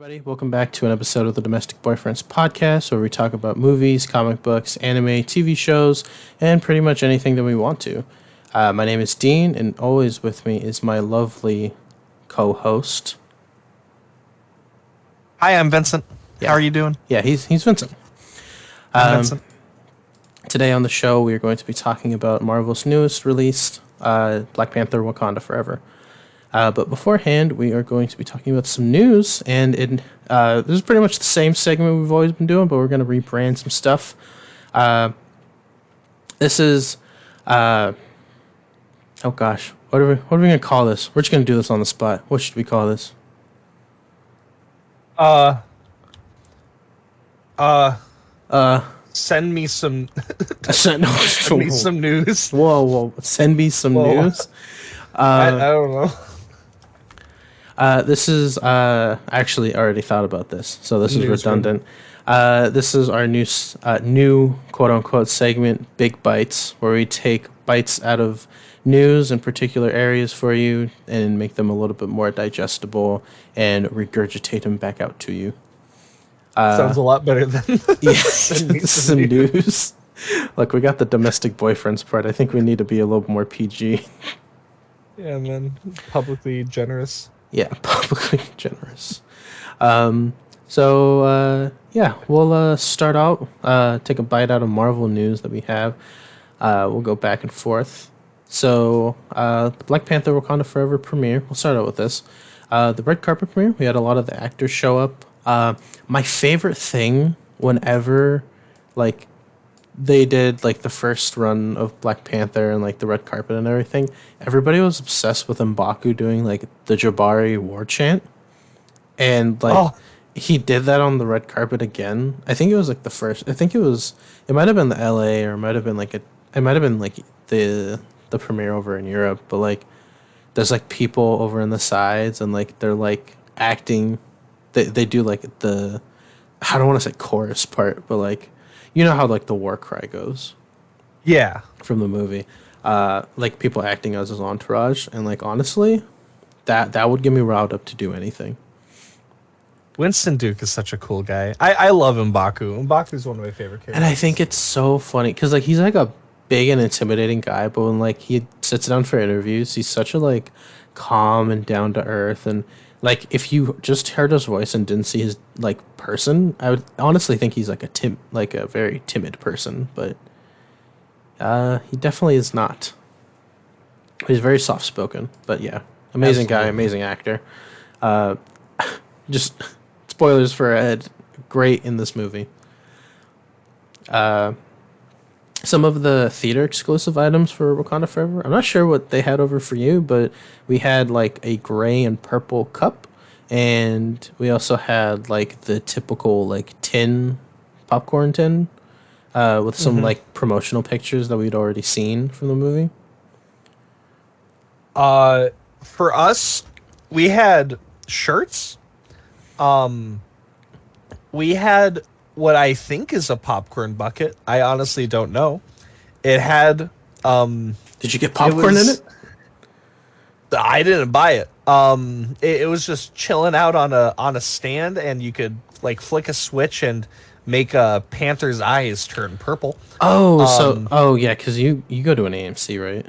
everybody. Welcome back to an episode of the Domestic Boyfriends podcast, where we talk about movies, comic books, anime, TV shows, and pretty much anything that we want to. My name is Dean, and always with me is my lovely co-host. Hi, I'm Vincent. Yeah. How are you doing? Yeah, he's Vincent. I'm Vincent. Today on the show, we are going to be talking about Marvel's newest release, Black Panther Wakanda Forever. But beforehand, we are going to be talking about some news, and this is pretty much the same segment we've always been doing, but we're going to rebrand some stuff. This is, oh gosh, what are we going to call this? We're just going to do this on the spot. What should we call this? Send me some. Send me some news. Whoa! Send me some news. I don't know. This is actually I already thought about this, so this is redundant. This is our new quote unquote segment, Big Bites, where we take bites out of news in particular areas for you and make them a little bit more digestible and regurgitate them back out to you. Sounds a lot better than some news. Look, we got the domestic boyfriends part. I think we need to be a little more PG. Yeah, man. Publicly generous. Yeah, publicly generous. We'll start out, take a bite out of Marvel news that we have. We'll go back and forth. So, the Black Panther Wakanda Forever premiere, we'll start out with this. The red carpet premiere, we had a lot of the actors show up. My favorite thing whenever, they did, the first run of Black Panther and, the red carpet and everything, everybody was obsessed with M'Baku doing, the Jabari war chant. And, he did that on the red carpet again. I think it was, the first... It might have been the LA, or it might have been, the premiere over in Europe. But, there's, people over in the sides, and, they're, acting... They do, the... I don't want to say chorus part, but, you know how the war cry goes, yeah, from the movie, people acting as his entourage, and honestly, that would get me riled up to do anything. Winston Duke is such a cool guy. I love M'Baku. M'Baku is one of my favorite characters. And I think it's so funny because he's a big and intimidating guy, but when he sits down for interviews, he's such a calm and down to earth. And if you just heard his voice and didn't see his person, I would honestly think he's a very timid person, but he definitely is not. He's very soft spoken, but yeah, amazing Absolutely. Guy, amazing actor. Just spoilers for Ed, great in this movie. Some of the theater exclusive items for Wakanda Forever, I'm not sure what they had over for you, but we had a gray and purple cup, and we also had the typical popcorn tin with some promotional pictures that we'd already seen from the movie. For us, we had shirts. We had what I think is a popcorn bucket. I honestly don't know. It had Did you get popcorn in it? I didn't buy it. It was just chilling out on a stand, and you could flick a switch and make a panther's eyes turn purple. Yeah, because you go to an AMC, right?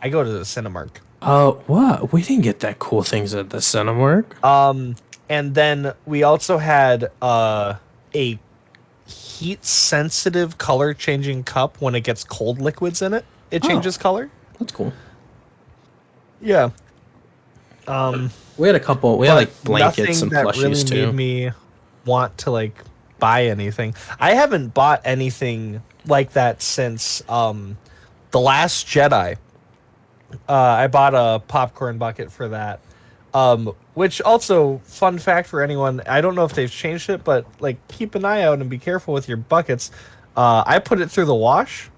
I go to the Cinemark. Oh, what? We didn't get that cool things at the Cinemark. And then we also had a heat-sensitive color-changing cup. When it gets cold liquids in it, it changes color. That's cool. Yeah. We had a couple. We had blankets and plushies really too. Made me want to buy anything. I haven't bought anything like that since The Last Jedi. I bought a popcorn bucket for that. Which also, fun fact for anyone, I don't know if they've changed it, but keep an eye out and be careful with your buckets. I put it through the wash.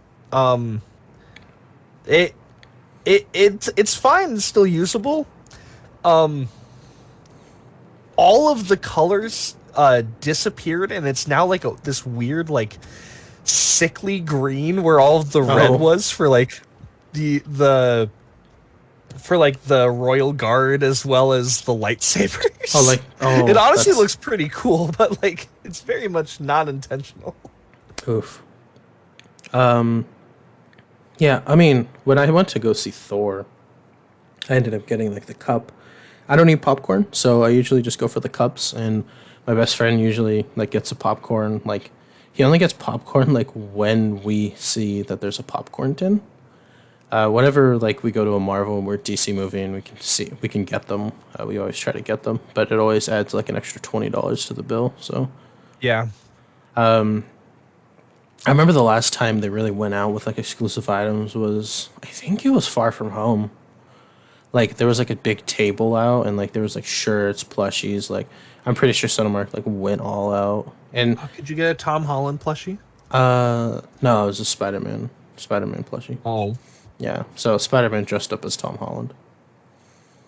It's fine, it's still usable. All of the colors disappeared, and it's now this weird sickly green where all of the red was for the for like the royal guard as well as the lightsabers. It honestly That's looks pretty cool, but like it's very much not intentional. oof. Um, yeah, I mean, when I went to go see Thor, I ended up getting like the cup. I don't eat popcorn, so I usually just go for the cups. And my best friend usually like gets a popcorn. Like he only gets popcorn like when we see that there's a popcorn tin. Whenever like we go to a Marvel or DC movie and we can get them, we always try to get them. But it always adds like an extra $20 to the bill. So Yeah. I remember the last time they really went out with like exclusive items was I think it was Far From Home. Like there was like a big table out and like there was like shirts, plushies. Like I'm pretty sure Cinemark like went all out. And Could you get a Tom Holland plushie? no, it was a Spider Man plushie. Oh. Yeah, so Spider Man dressed up as Tom Holland.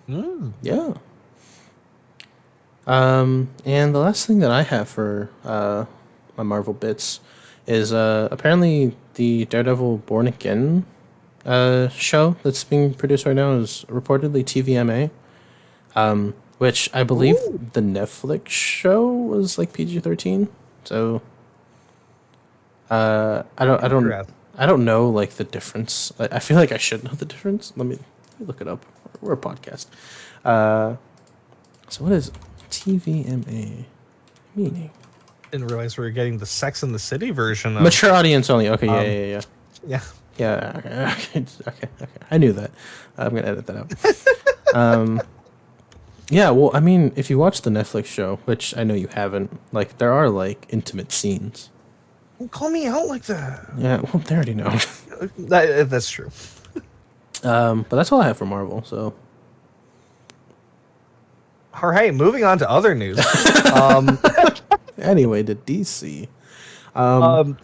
Mm. Yeah. And the last thing that I have for my Marvel bits is apparently the Daredevil Born Again show that's being produced right now is reportedly TVMA, which I believe Ooh. the Netflix show was like PG-13. So Interesting. I don't know like the difference. I feel like I should know the difference. Let me look it up. We're a podcast. Uh, so what is TVMA meaning? Didn't realize we were getting the Sex and the City version of Mature audience only. Okay, um yeah. yeah. Yeah, okay. I knew that. I'm gonna edit that out. Yeah, well, I mean, if you watch the Netflix show, which I know you haven't, like, there are like intimate scenes. Don't call me out like that. Yeah, well, they already know. That's true. But that's all I have for Marvel. So, All right, moving on to other news. um, anyway, to DC. um,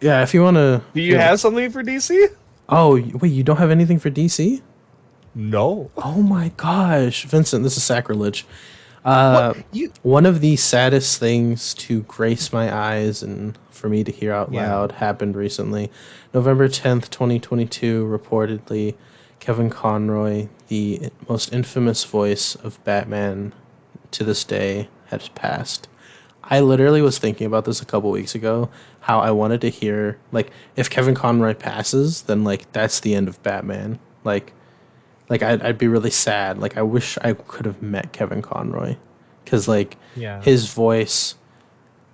Yeah, if you want to. do you have something for DC? Oh, wait, you don't have anything for DC? No. Oh my gosh, Vincent, this is sacrilege. What you? One of the saddest things to grace my eyes and for me to hear out Yeah. loud happened recently. November 10th, 2022, reportedly, Kevin Conroy, the most infamous voice of Batman to this day, has passed. I literally was thinking about this a couple weeks ago, how I wanted to hear, like, if Kevin Conroy passes, then, like, that's the end of Batman. I'd be really sad. Like I wish I could have met Kevin Conroy, because like Yeah. his voice,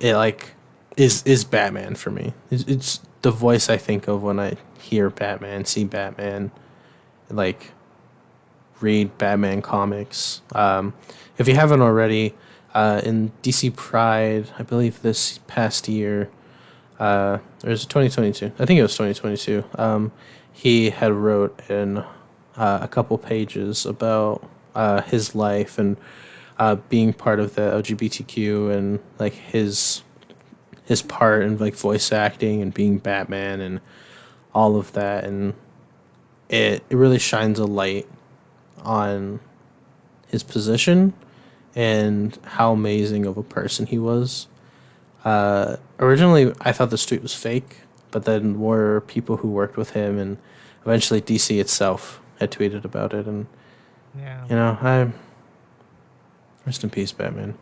it like is Batman for me. It's the voice I think of when I hear Batman, see Batman, like read Batman comics. If you haven't already, in DC Pride, I believe this past year, or is it 2022? I think it was 2022. He had wrote in a couple pages about his life and being part of the LGBTQ and like his part in like voice acting and being Batman and all of that, and it really shines a light on his position and how amazing of a person he was. Originally, I thought the tweet was fake, but then more people who worked with him and eventually DC itself had tweeted about it, and Yeah. I rest in peace, Batman.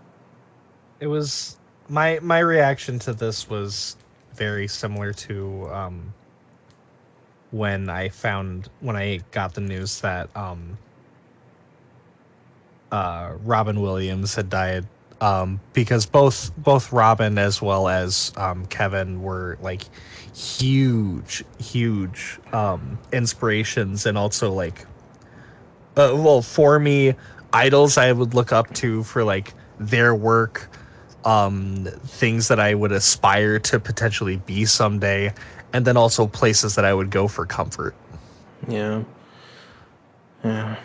It was my reaction to this was very similar to when I got the news that Robin Williams had died, because both Robin as well as Kevin were like huge inspirations, and also like well, for me, idols I would look up to for like their work, things that I would aspire to potentially be someday, and then also places that I would go for comfort. Yeah, yeah,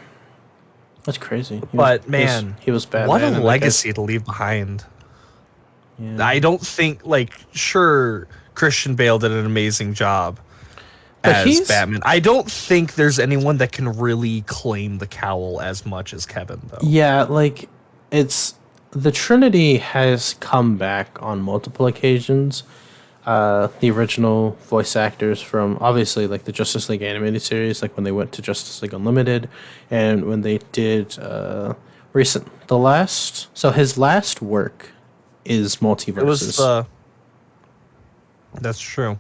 that's crazy. But man, he was Batman. what a and, like, legacy to leave behind. yeah. I don't think, like, sure, Christian Bale did an amazing job But as Batman. I don't think there's anyone that can really claim the cowl as much as Kevin, though. Yeah, like it's the Trinity has come back on multiple occasions. the original voice actors from obviously like the Justice League animated series, like when they went to Justice League Unlimited, and when they did so his last work is It was Multiverses. the That's true.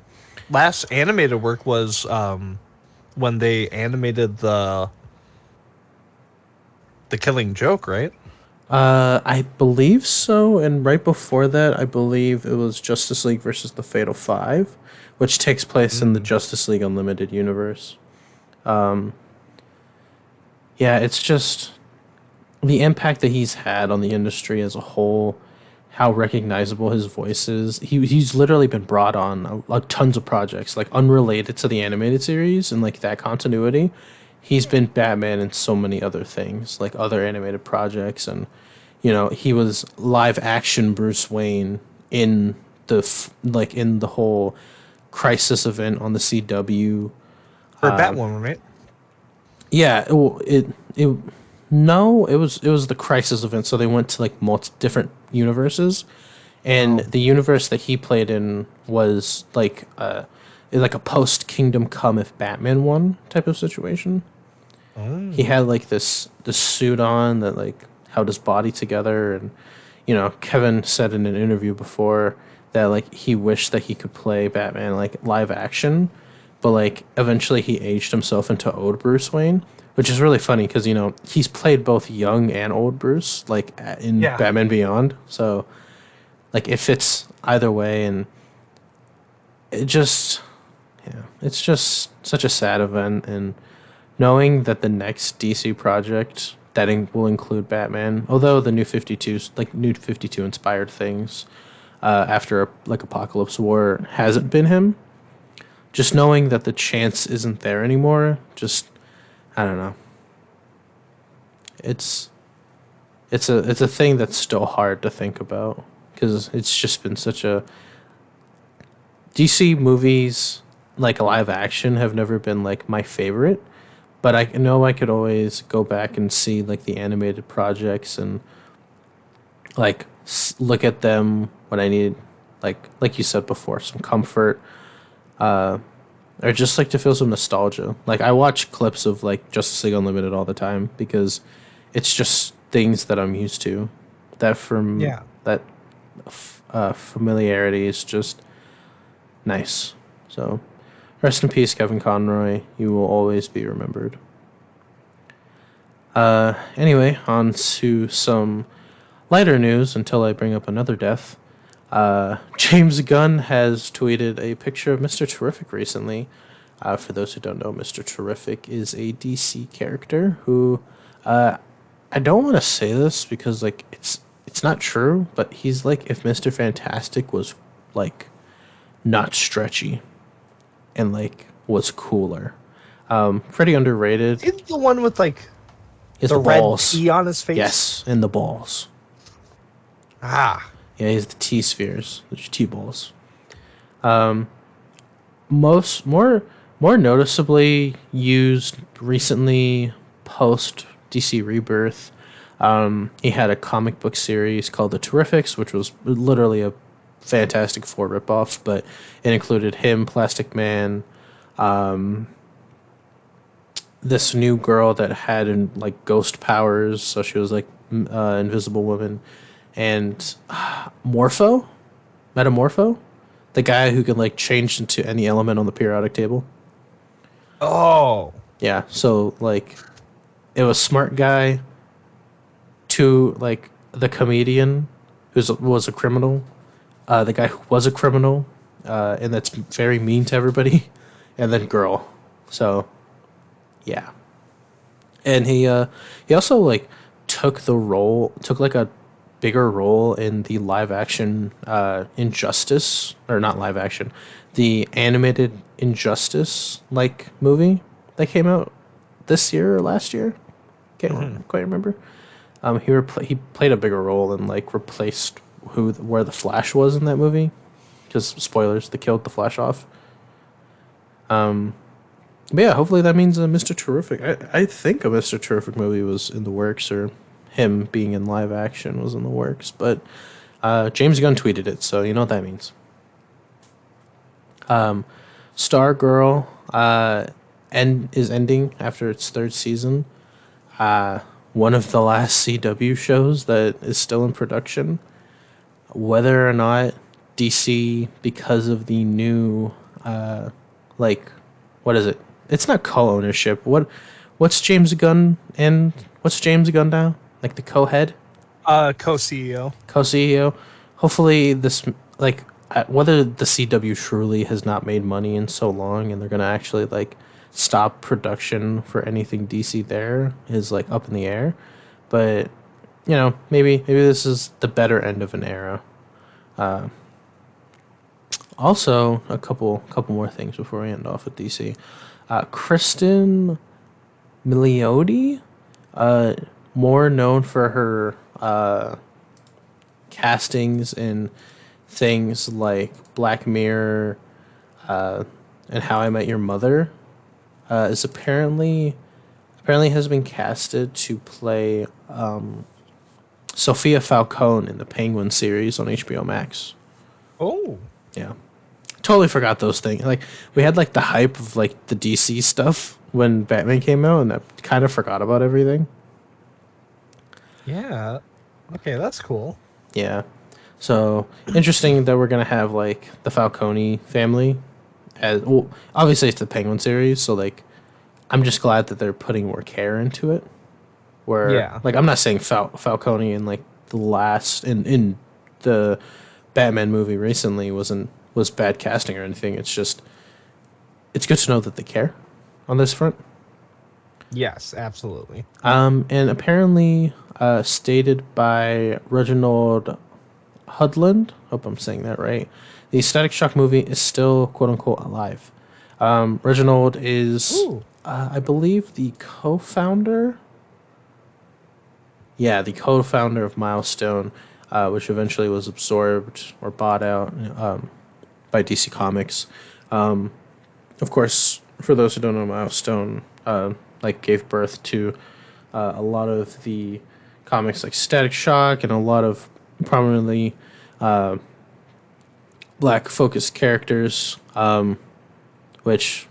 Last animated work was when they animated the Killing Joke, right? I believe so, and right before that, I believe it was Justice League versus the Fatal Five, which takes place in the Mm. Justice League Unlimited universe. Yeah, it's just the impact that he's had on the industry as a whole, how recognizable his voice is. He's literally been brought on tons of projects like unrelated to the animated series and like that continuity. He's been Batman in so many other things, like other animated projects, and he was live action Bruce Wayne in in the whole Crisis event on the CW. For Batwoman, right? Yeah, it no, it was the Crisis event. So they went to like multi different universes, and Oh. the universe that he played in was like a post Kingdom Come if Batman won type of situation. He Oh. had like this suit on that like held his body together, and Kevin said in an interview before that like he wished that he could play Batman like live action, but like eventually he aged himself into old Bruce Wayne, which is really funny because he's played both young and old Bruce like in Yeah. Batman Beyond, so like it fits either way, and it just it's just such a sad event, and knowing that the next DC project will include Batman, although the New 52 inspired things after like Apocalypse War hasn't been him. Just knowing that the chance isn't there anymore, just I don't know. It's it's a thing that's still hard to think about because it's just been such a DC movies like live action have never been like my favorite, but I know I could always go back and see like the animated projects and like look at them when I need like you said before some comfort or just like to feel some nostalgia. Like I watch clips of like Justice League Unlimited all the time because it's just things that I'm used to. Yeah. That familiarity is just nice. So rest in peace, Kevin Conroy. You will always be remembered. Anyway, on to some lighter news until I bring up another death. James Gunn has tweeted a picture of Mr. Terrific recently. For those who don't know, Mr. Terrific is a DC character who I don't want to say this because like it's not true, but he's like if Mr. Fantastic was like not stretchy and like was cooler. Pretty underrated. He's the one with like He has the the red balls. T on his face. Yes, and the balls. Ah. Yeah, he has the T spheres, the T balls. Most more noticeably used recently post DC Rebirth. He had a comic book series called The Terrifics, which was literally a Fantastic Four ripoff, but it included him, Plastic Man, this new girl that had like ghost powers, so she was like Invisible Woman, and Morpho, Metamorpho, the guy who can like change into any element on the periodic table. Oh. Yeah, so like it was smart guy to like the comedian was a criminal, the guy who was a criminal, and that's very mean to everybody, and then girl. So yeah, and he also like took like a bigger role in the live action Injustice, or not live action, the animated Injustice like movie that came out this year or last year. Hmm. Can't quite remember. He played a bigger role and like replaced where the Flash was in that movie, because spoilers, they killed the Flash off. But yeah, hopefully that means Mr. Terrific. I think a Mr. Terrific movie was in the works, or him being in live action was in the works. But James Gunn tweeted it, so you know what that means. Stargirl is ending after its third season. One of the last CW shows that is still in production. Whether or not DC, because of the new, like, what is it? It's not co-ownership. What's James Gunn now? Like the co-head, Co-CEO. co-CEO. Hopefully, whether the CW truly has not made money in so long, and they're gonna actually like stop production for anything DC there is like up in the air. But maybe this is the better end of an era. Also, a couple more things before we end off with DC. Kristen Milioti, uh, more known for her castings in things like Black Mirror and How I Met Your Mother, is apparently has been casted to play Sophia Falcone in the Penguin series on HBO Max. Oh. Yeah. Totally forgot those things. Like we had like the hype of like the DC stuff when Batman came out and I kind of forgot about everything. Yeah. Okay, that's cool. Yeah. So interesting that we're gonna have like the Falcone family as well, obviously it's the Penguin series, so like I'm just glad that they're putting more care into it. Where Yeah. like I'm not saying Falcone in like the last in the Batman movie recently was bad casting or anything. It's just it's good to know that they care on this front. Yes, absolutely. And apparently stated by Reginald Hudland. Hope I'm saying that right. The Static Shock movie is still quote unquote alive. Reginald is, Ooh. I believe, the co-founder. Yeah, the co-founder of Milestone, which eventually was absorbed or bought out by DC Comics. Of course, for those who don't know, Milestone like gave birth to a lot of the comics like Static Shock and a lot of prominently black focused characters, which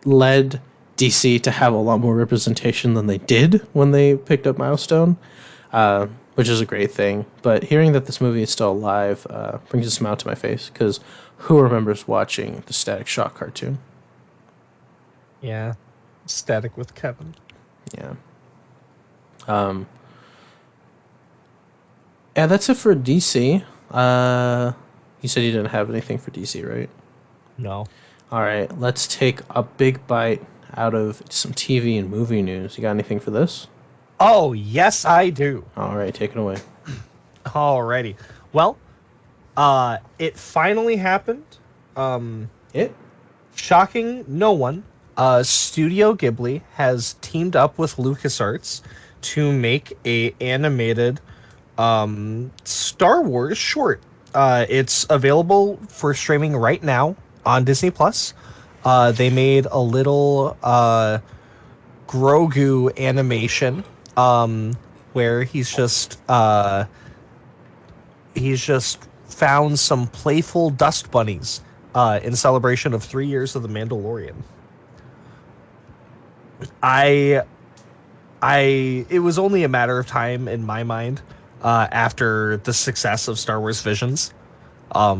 led DC to have a lot more representation than they did when they picked up Milestone, which is a great thing. But hearing that this movie is still alive brings a smile to my face because who remembers watching the Static Shock cartoon? Yeah. Static with Kevin. Yeah. Um, yeah, that's it for DC. You said you didn't have anything for DC, right? No. All right, let's take a big bite out of some TV and movie news. You got anything for this? Oh, yes, I do. All right, take it away. Alrighty. Well, it finally happened. It? Shocking no one. Studio Ghibli has teamed up with LucasArts to make a animated Star Wars short. It's available for streaming right now on Disney Plus. They made a little Grogu animation where he's just found some playful dust bunnies in celebration of 3 years of The Mandalorian. It was only a matter of time in my mind after the success of Star Wars Visions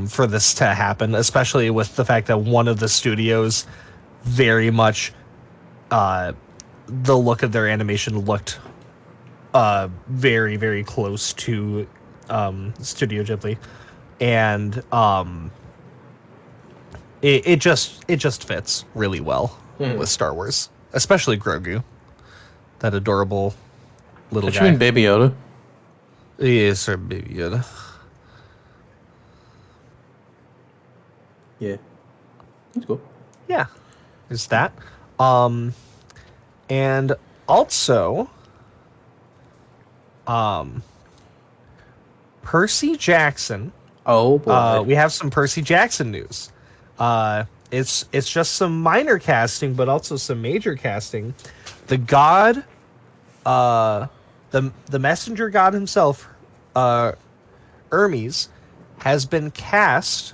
for this to happen, especially with the fact that one of the studios very much the look of their animation looked very, very close to Studio Ghibli, and it just fits really well with Star Wars, especially Grogu, that adorable little What you guy. mean, Baby Yoda? Yes, sir, Baby Yoda. Yeah, that's cool. Yeah, there's that. And also, Percy Jackson. Oh boy. We have some Percy Jackson news. It's just some minor casting, but also some major casting. The god, the messenger god himself, Hermes, has been cast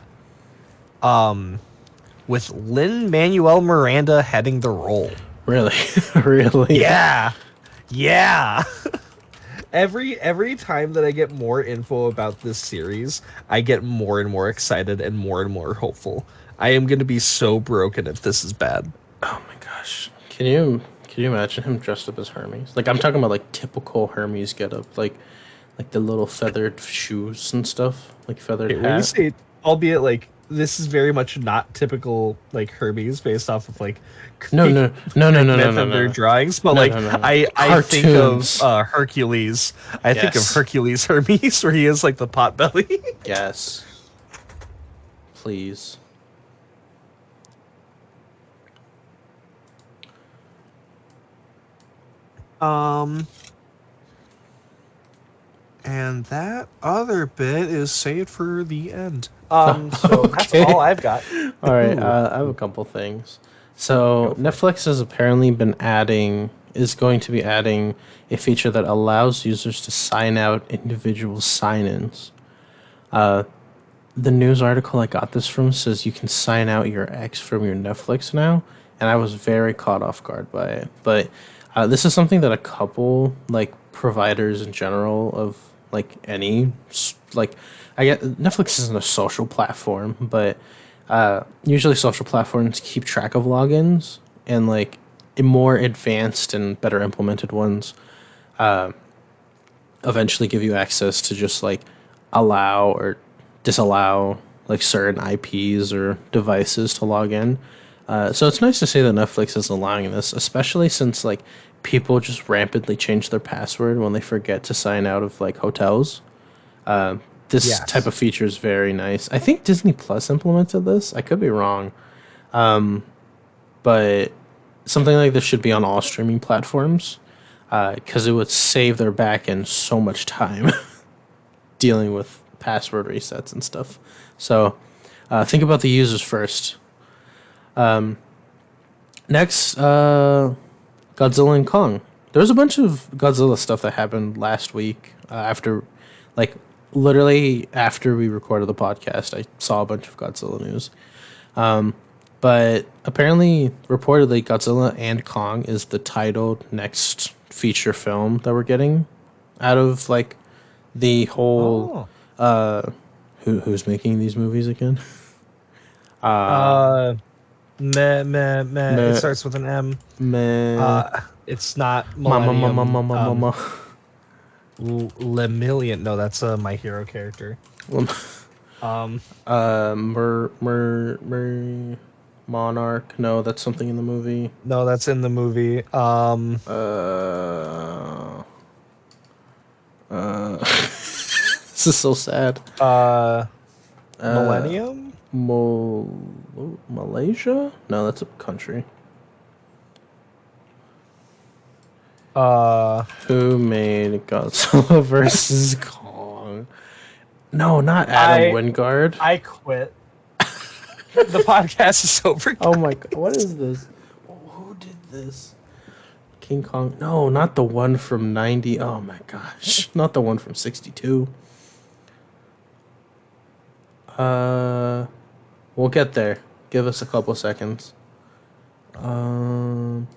with Lin-Manuel Miranda heading the role. Really, really. Yeah, yeah. Every time that I get more info about this series, I get more and more excited and more hopeful. I am going to be so broken if this is bad. Oh my gosh, can you imagine him dressed up as Hermes? Like I'm talking about like typical Hermes getup, like the little feathered shoes and stuff, like feathered Okay, when you hat. say, albeit like this is very much not typical like Hermes based off of like No, no, no, no, no, no, Figment no, and their no, drawings, but no, like no, no, no. I think of Cartoons. Hercules. I think of Yes, Hercules Hermes where he has like the pot belly. yes. Please. um and that other bit is saved for the end. So that's Okay. all I've got. All right. Ooh. I have a couple things. Go So for it. Netflix has apparently is going to be adding a feature that allows users to sign out individual sign-ins. The news article I got this from says you can sign out your ex from your Netflix now, and I was very caught off guard by it. But this is something that a couple like providers in general of like like I get Netflix isn't a social platform, but usually social platforms keep track of logins and like in more advanced and better implemented ones eventually give you access to just like allow or disallow like certain IPs or devices to log in. So it's nice to see that Netflix is allowing this, especially since like people just rampantly change their password when they forget to sign out of like hotels. This type Yes. of feature is very nice. I think Disney Plus implemented this. I could be wrong, but something like this should be on all streaming platforms because it would save their back end so much time dealing with password resets and stuff. So think about the users first. Next, Godzilla and Kong. There's a bunch of Godzilla stuff that happened last week after, like, literally after we recorded the podcast. I saw a bunch of Godzilla news. But apparently, reportedly, Godzilla and Kong is the titled next feature film that we're getting out of like the whole Oh. who's making these movies again? Uh meh meh meh. It Meh, starts with an M. meh, It's not mama, mama, Millennium. mama, mama. Lemillion. No, that's a My Hero character. Um, Monarch. No, that's something in the movie. no, that's in the movie. Uh, this is so sad. Uh, Uh, Millennium. Malaysia? No, that's a country. Uh, Who made Godzilla versus Kong? No, not Adam I Wingard. I quit. The podcast is over. Oh my god, what is this? Who did this? King Kong? No, not the one from 90. Oh my gosh, not the one from 62. Uh, we'll get there. Give us a couple seconds. Um,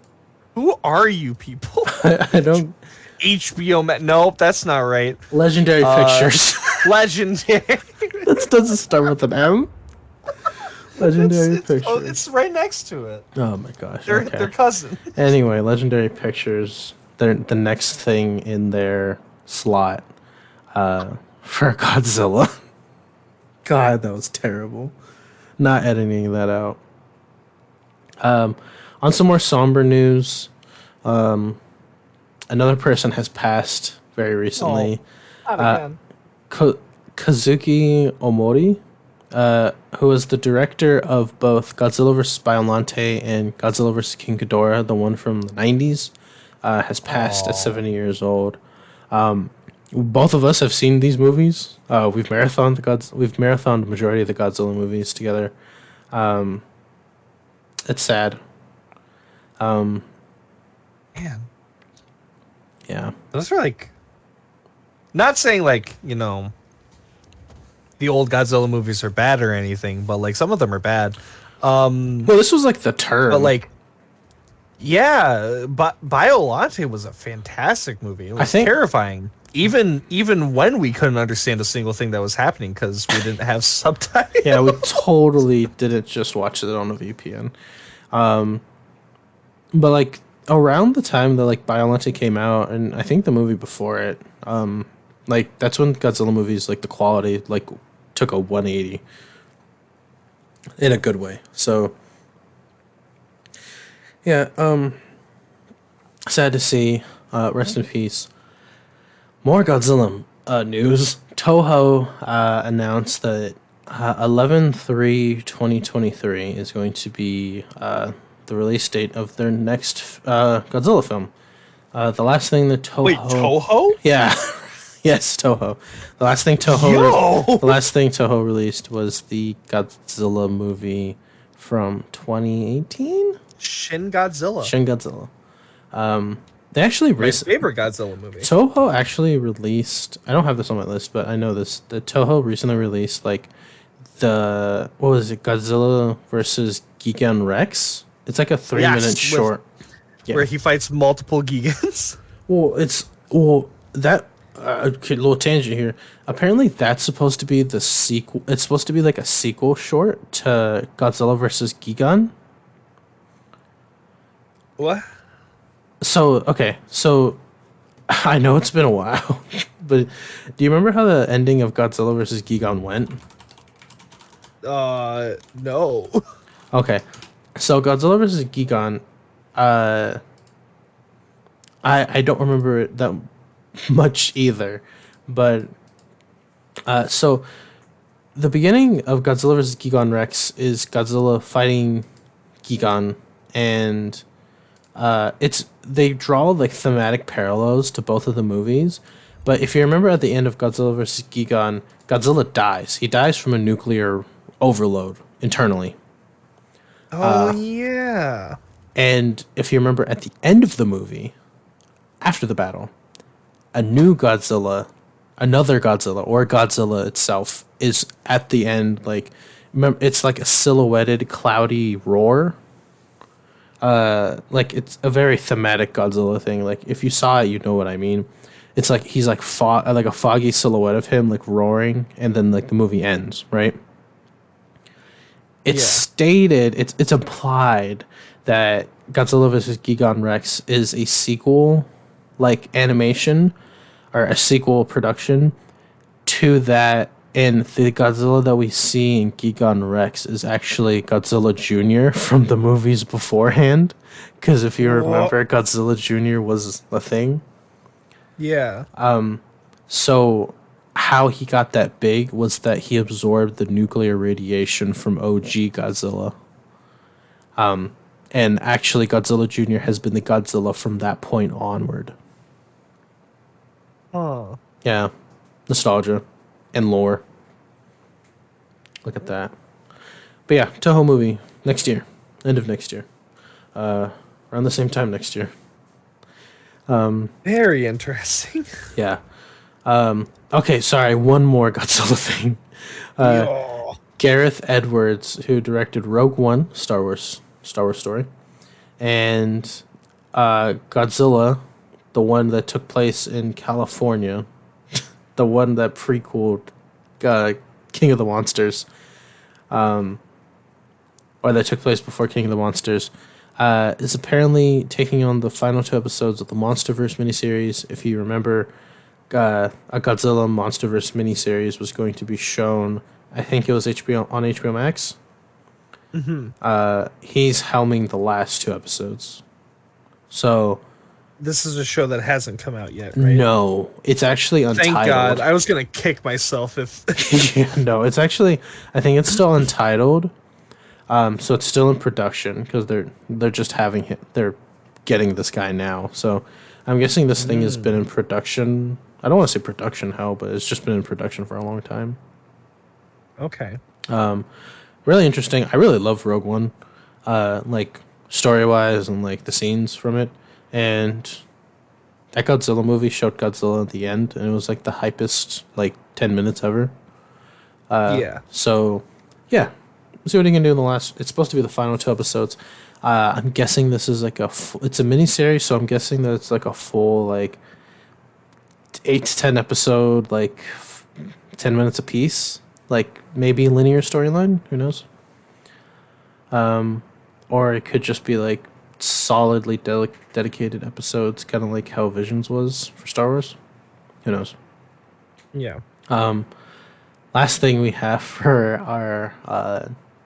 Who are you people? I don't. HBO. Nope, that's not right. Legendary Pictures. Legendary. That doesn't start with an M. Legendary Pictures. It's right next to it. Oh my gosh. They're Okay. cousins. Anyway, Legendary Pictures. They're the next thing in their slot for Godzilla. God, that was terrible. Not editing that out. On some more somber news, another person has passed very recently. Not again. Kazuki Omori, who was the director of both Godzilla vs. Biollante and Godzilla vs. King Ghidorah, the one from the 90s, has passed at 70 years old. Both of us have seen these movies. We've marathoned the majority of the Godzilla movies together. It's sad. Man, Yeah. those are like. Not saying like the old Godzilla movies are bad or anything, but like some of them are bad. Well, this was like the But turn. like, yeah, but Biolante was a fantastic movie. It I was think. terrifying, even when we couldn't understand a single thing that was happening because we didn't have Yeah, we subtitles. totally didn't just watch it on a VPN. But like around the time that like Biolante came out, and I think the movie before it, like that's when Godzilla movies like the quality like took a 180 in a good way. So yeah, sad to see. Rest in peace. More Godzilla news. Toho announced that 11/3/2023 is going to be the release date of their next Godzilla film. The last thing that Wait, Toho, Toho? yeah, yes, Toho. The last thing the Yo, last thing Toho released was the Godzilla movie from 2018, Shin Godzilla, Shin Godzilla. They actually my favorite Godzilla movie. Toho actually released. I don't have this on my list, but I know this. The Toho recently released like the what was it? Godzilla versus Gigan Rex. It's like a 3 minute Yes, with short. Yeah. where he fights multiple Gigans. That okay, little tangent here. Apparently, that's supposed to be the sequel. It's supposed to be like a sequel short to Godzilla versus Gigan. What? So okay, so I know it's been a while, but do you remember how the ending of Godzilla versus Gigan went? No. Okay, so Godzilla versus Gigan, uh, I don't remember it that much either, but so the beginning of Godzilla vs. Gigan Rex is Godzilla fighting Gigan, and it's they draw like thematic parallels to both of the movies. But if you remember at the end of Godzilla vs. Gigan, Godzilla dies. He dies from a nuclear overload internally. Oh yeah. And if you remember at the end of the movie, after the battle, a new Godzilla, another Godzilla, or Godzilla itself is at the end. Like, it's like a silhouetted, cloudy roar. Like it's a very thematic Godzilla thing. Like if you saw it, you know what I mean. It's like he's like like a foggy silhouette of him like roaring, and then like the movie ends, right? It's Yeah. stated, it's implied that Godzilla vs. Gigan Rex is a sequel, like animation or a sequel production to that. And the Godzilla that we see in Gigan Rex is actually Godzilla Jr. from the movies beforehand. Because if you What? remember, Godzilla Jr. was a thing. Yeah. So, how he got that big was that he absorbed the nuclear radiation from OG Godzilla. And actually, Godzilla Jr. has been the Godzilla from that point onward. Huh. Yeah, nostalgia and lore. Look at that. But yeah, Toho movie next year, end of next year, around the same time next year. Very interesting. Yeah. Okay, sorry. One more Godzilla thing. Yo. Gareth Edwards, who directed Rogue One, Star Wars story, and Godzilla, the one that took place in California, the one that prequeled King of the Monsters, or that took place before King of the Monsters, is apparently taking on the final two episodes of the MonsterVerse miniseries. If you remember, a Godzilla MonsterVerse miniseries was going to be shown. I think it was HBO on HBO Max. He's helming the last two episodes. So This is a show that hasn't come out yet, right? no, it's actually untitled. Thank God. I was gonna kick myself if. Yeah, no, it's actually. I think it's still untitled. So it's still in production because they're just having they're getting this guy now. So I'm guessing this thing has been in production. I don't want to say production hell, but it's just been in production for a long time. Okay. Really interesting. I really love Rogue One, like story wise and like the scenes from it. And that Godzilla movie showed Godzilla at the end, and it was like the hypest like 10 minutes ever. Yeah. So, yeah, we'll see what he can do in the last. It's supposed to be the final two episodes. I'm guessing this is like it's a mini series, so I'm guessing that it's like a full like 8 to 10 episode, like 10 minutes a piece, like maybe linear storyline. Who knows? Or it could just be like solidly dedicated episodes, kind of like how Visions was for Star Wars. Who knows? Yeah. Last thing we have for our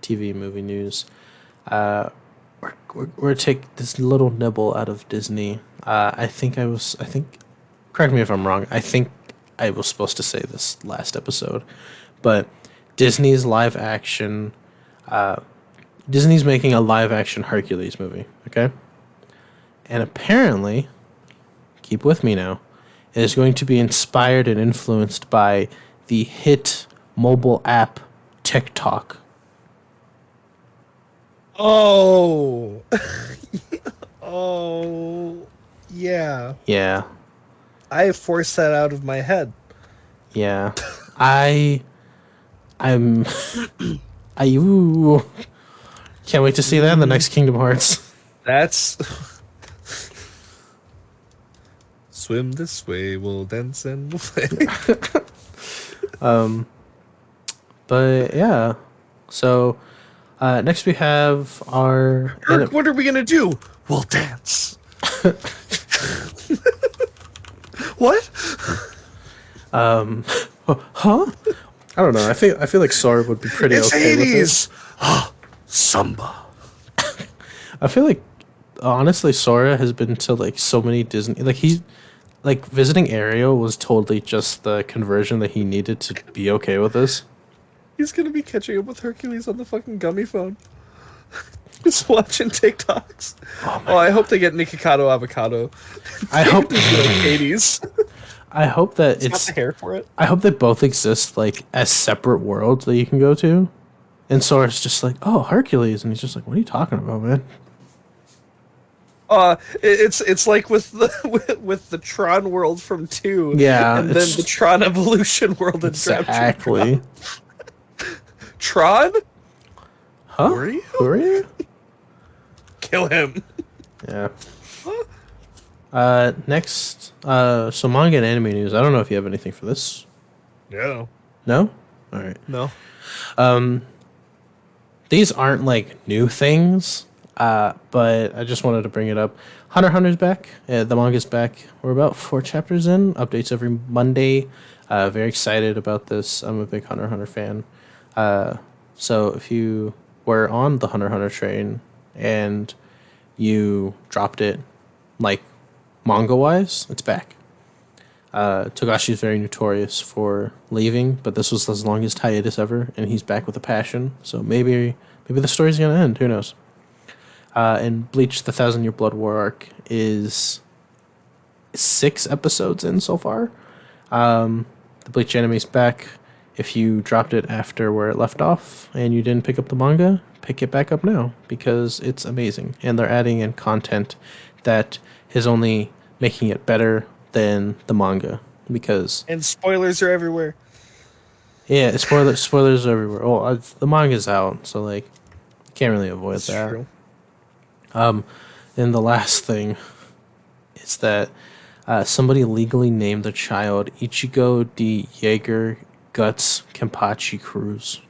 TV movie news, we're take this little nibble out of Disney. I think, correct me if I'm wrong. I think I was supposed to say this last episode, but Disney's live action, Disney's making a live action Hercules movie. Okay, and apparently, keep with me now, it is going to be inspired and influenced by the hit mobile app TikTok. Oh. Oh. Yeah. Yeah, I forced that out of my head. yeah. I I'm I ooh, can't wait to see that in the next Kingdom Hearts. That's swim this way, we'll dance and we'll play. But yeah, so next we have our Eric, what are we gonna do? We'll dance. What? huh? I don't know. I feel like Sora would be pretty It's okay with Hades. Samba. it. I feel like honestly Sora has been to like so many Disney like he like visiting Ariel was totally just the conversion that he needed to be okay with this. He's gonna be catching up with Hercules on the fucking gummy phone. Just watching TikToks. Oh, I hope they get Nikocado Avocado. I hope Like Hades. I hope that Got the hair for it. I hope they both exist like as separate worlds that you can go to. And Sora's just like, "Oh, Hercules." And he's just like, "What are you talking about, man?" It's like with the with the Tron world from 2. Yeah, And then the Tron evolution world in exactly. Tron? Huh? Who are you? Who are you? Kill him. Yeah. Next, so manga and anime news. I don't know if you have anything for this. No. No? All right. No. These aren't like new things, but I just wanted to bring it up. Hunter x Hunter's back. The manga's back. We're about 4 chapters in. Updates every Monday. Very excited about this. I'm a big Hunter x Hunter fan. So if you were on the Hunter x Hunter train and you dropped it, like manga wise, it's back. Togashi is very notorious for leaving, but this was his longest hiatus ever, and he's back with a passion. So maybe the story's gonna end. Who knows? And Bleach: The Thousand Year Blood War arc is 6 episodes in so far. The Bleach anime's back. If you dropped it after where it left off and you didn't pick up the manga, pick it back up now because it's amazing. And they're adding in content that is only making it better than the manga because And spoilers are everywhere. yeah, spoilers are everywhere. Oh, the manga's out, so like you can't really avoid That's that. true. And the last thing is that somebody legally named their child Ichigo de Jaeger Guts Kenpachi Cruz.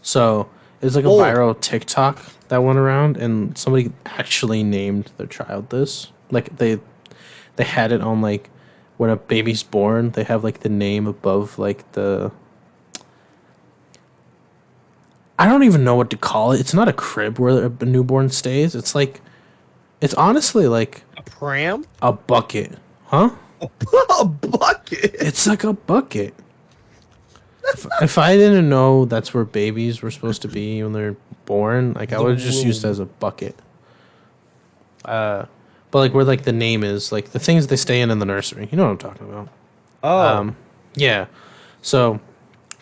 So it's like a viral TikTok that went around, and somebody actually named their child this. Like they had it on like when a baby's born, they have like the name above like the. I don't even know what to call it. It's not a crib where a newborn stays. It's like, it's honestly like A pram? a bucket, huh? A bucket. It's like a bucket. If I didn't know that's where babies were supposed to be when they're born, like I would have just used it as a bucket. But like where like the name is, like the things they stay in the nursery. You know what I'm talking about. Oh. Yeah. So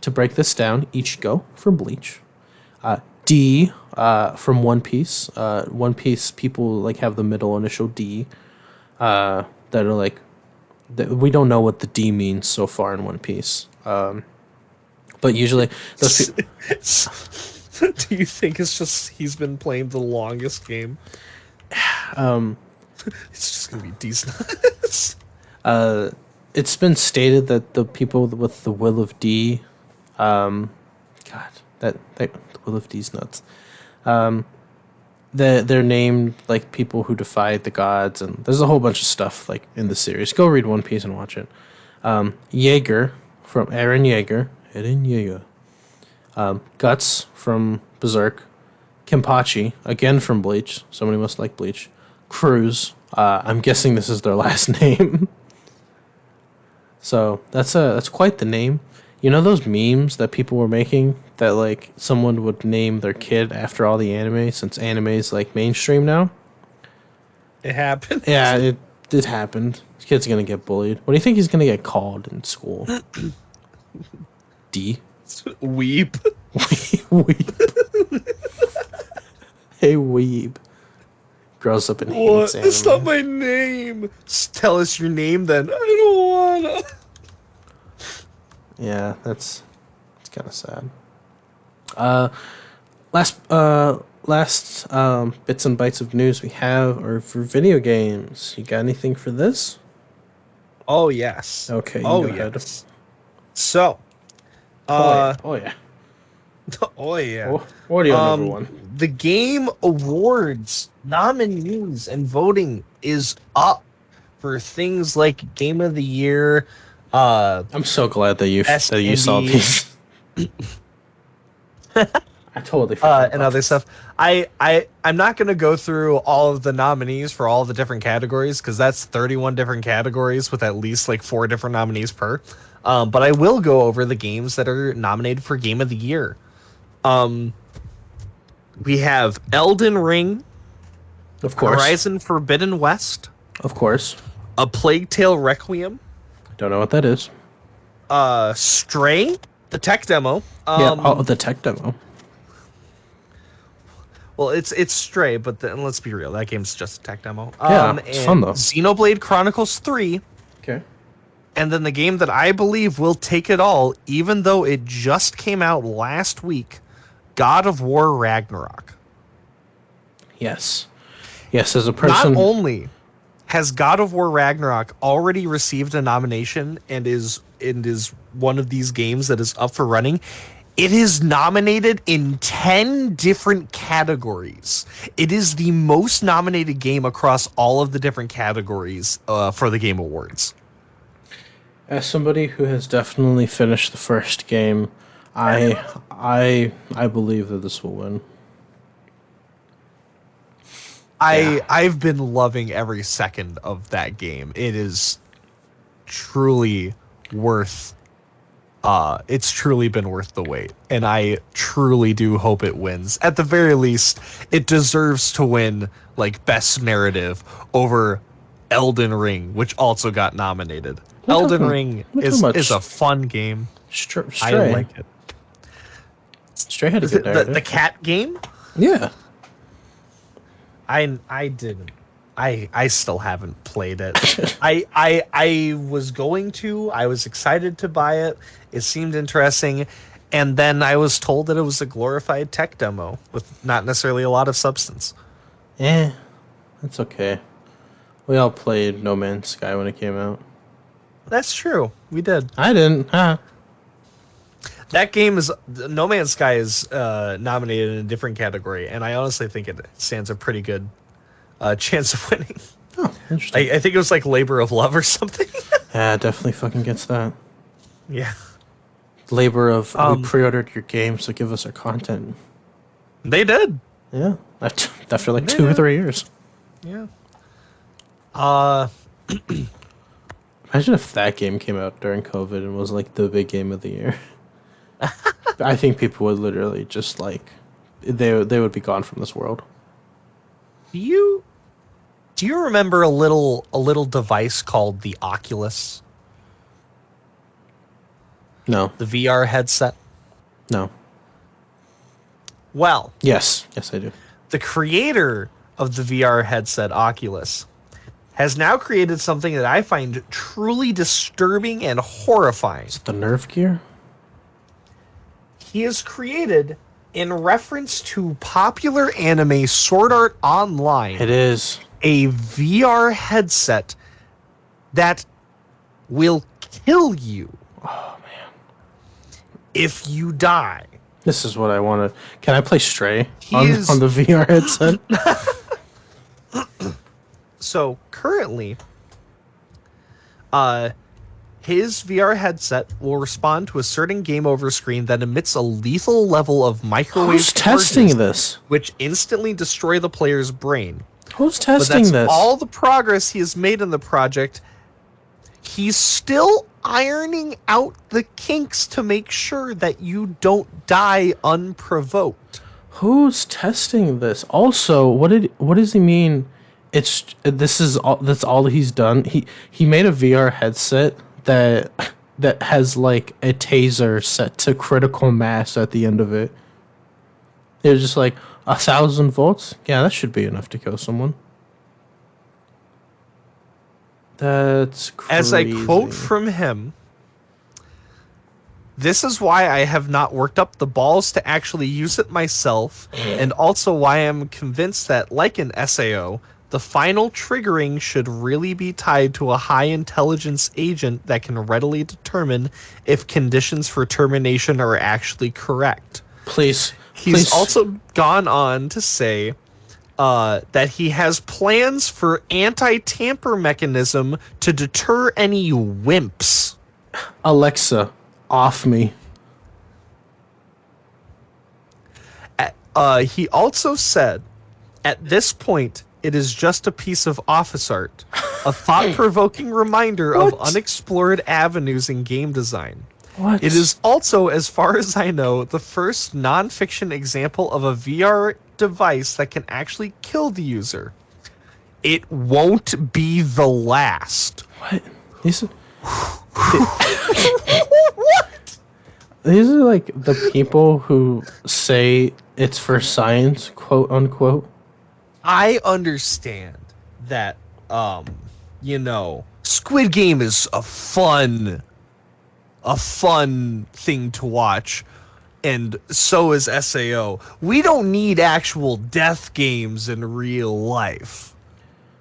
to break this down, Ichigo from Bleach, D from One Piece. One Piece people like have the middle initial D that are like we don't know what the D means so far in One Piece. But usually those people. Do you think it's just he's been playing the longest game? It's just gonna be decent. It's been stated that the people with the will of D, God, that the will of D's nuts. They're named like people who defied the gods, and there's a whole bunch of stuff like in the series. Go read One Piece and watch it. Jaeger from Eren Yeager. Guts from Berserk. Kenpachi again from Bleach. Somebody must like Bleach. Cruz. I'm guessing this is their last name. So that's quite the name. You know those memes that people were making that like someone would name their kid after all the anime since anime is like mainstream now? It happened. Yeah, it happened. This kid's gonna get bullied. What do you think he's gonna get called in school? D. Weeb. Weeb. Hey weeb. Grows up and hates anime. That's not my name. Just tell us your name then. I don't wanna. Yeah, it's kind of sad. Last bits and bytes of news we have are for video games. You got anything for this? Oh yes. Okay. Oh go ahead. yes. So. Oh yeah. Oh yeah. What are you on number one? The Game Awards nominees and voting is up for things like Game of the Year. I'm so glad that you saw these. I totally forgot and other stuff. I'm not going to go through all of the nominees for all the different categories because that's 31 different categories with at least like 4 different nominees per. But I will go over the games that are nominated for Game of the Year. We have Elden Ring, of course, Horizon Forbidden West, of course, A Plague Tale Requiem. Don't know what that is. Stray, the tech demo. The tech demo. Well, it's Stray, but then let's be real, that game's just a tech demo. It's fun though. Xenoblade Chronicles 3. Okay. And then the game that I believe will take it all, even though it just came out last week, God of War Ragnarok. Yes. Yes, as a person... Not only has God of War Ragnarok already received a nomination and is one of these games that is up for running, it is nominated in 10 different categories. It is the most nominated game across all of the different categories for the Game Awards. As somebody who has definitely finished the first game, I believe that this will win. I've been loving every second of that game. It is truly worth it's truly been worth the wait, and I truly do hope it wins. At the very least, it deserves to win like best narrative over Elden Ring, which also got nominated. Elden Ring is a fun game. Stray. I like it. Stray had a good narrative. The cat game? Yeah. I didn't. I still haven't played it. I was going to. I was excited to buy it. It seemed interesting. And then I was told that it was a glorified tech demo with not necessarily a lot of substance. That's okay. We all played No Man's Sky when it came out. That's true. We did. I didn't. Huh. That game is... No Man's Sky is nominated in a different category, and I honestly think it stands a pretty good chance of winning. Oh, interesting. I think it was like Labor of Love or something. Yeah, it definitely fucking gets that. Yeah. Labor of... we pre-ordered your game, so give us our content. They did. Yeah. After like 2 or 3 years. Yeah. Imagine if that game came out during COVID and was like the big game of the year. I think people would literally just like they would be gone from this world. Do you remember a little device called the Oculus? No. The VR headset? No. Well, yes, I do. The creator of the VR headset Oculus has now created something that I find truly disturbing and horrifying. Is it the Nerve gear? He has created, in reference to popular anime Sword Art Online, It is. a VR headset that will kill you if you die. This is what I want to. Can I play Stray He is- on the VR headset? So currently, his VR headset will respond to a certain game over screen that emits a lethal level of microwave Who's testing charges, this? which instantly destroy the player's brain. Who's But testing that's this? all the progress he has made in the project. He's still ironing out the kinks to make sure that you don't die unprovoked. Who's testing this? Also, what does he mean? That's all he's done. He made a VR headset that has like a taser set to critical mass at the end of it. They're just like 1,000 volts. Yeah, that should be enough to kill someone. That's crazy. As I quote from him, "This is why I have not worked up the balls to actually use it myself, and also why I'm convinced that, like an SAO, the final triggering should really be tied to a high intelligence agent that can readily determine if conditions for termination are actually correct." Please. He's also gone on to say that he has plans for anti-tamper mechanism to deter any wimps. Alexa, off me. He also said, "At this point, it is just a piece of office art, a thought-provoking reminder of unexplored avenues in game design. What? It is also, as far as I know, the first non-fiction example of a VR device that can actually kill the user. It won't be the last." What? These are like the people who say it's for science, quote unquote. I understand that, Squid Game is a fun thing to watch, and so is SAO. We don't need actual death games in real life.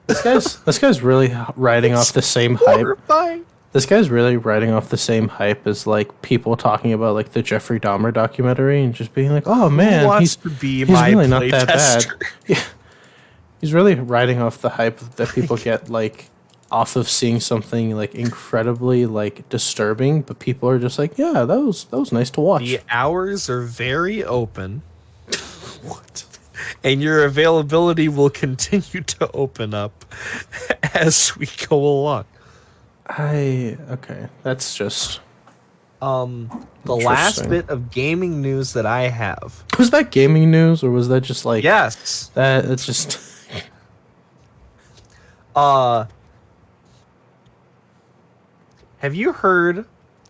This guy's really riding off the same hype. Horrifying. This guy's really riding off the same hype as like people talking about like the Jeffrey Dahmer documentary and just being like, "Oh man, Who wants he's to be he's my really not that bad." playtester? Yeah, he's really riding off the hype that people get like off of seeing something like incredibly like disturbing, but people are just like, "Yeah, that was nice to watch." The hours are very open. What? And your availability will continue to open up as we go along. Okay, that's just The last Interesting. bit of gaming news that I have. was that gaming news or was that just like Yes. that? It's just Have you heard?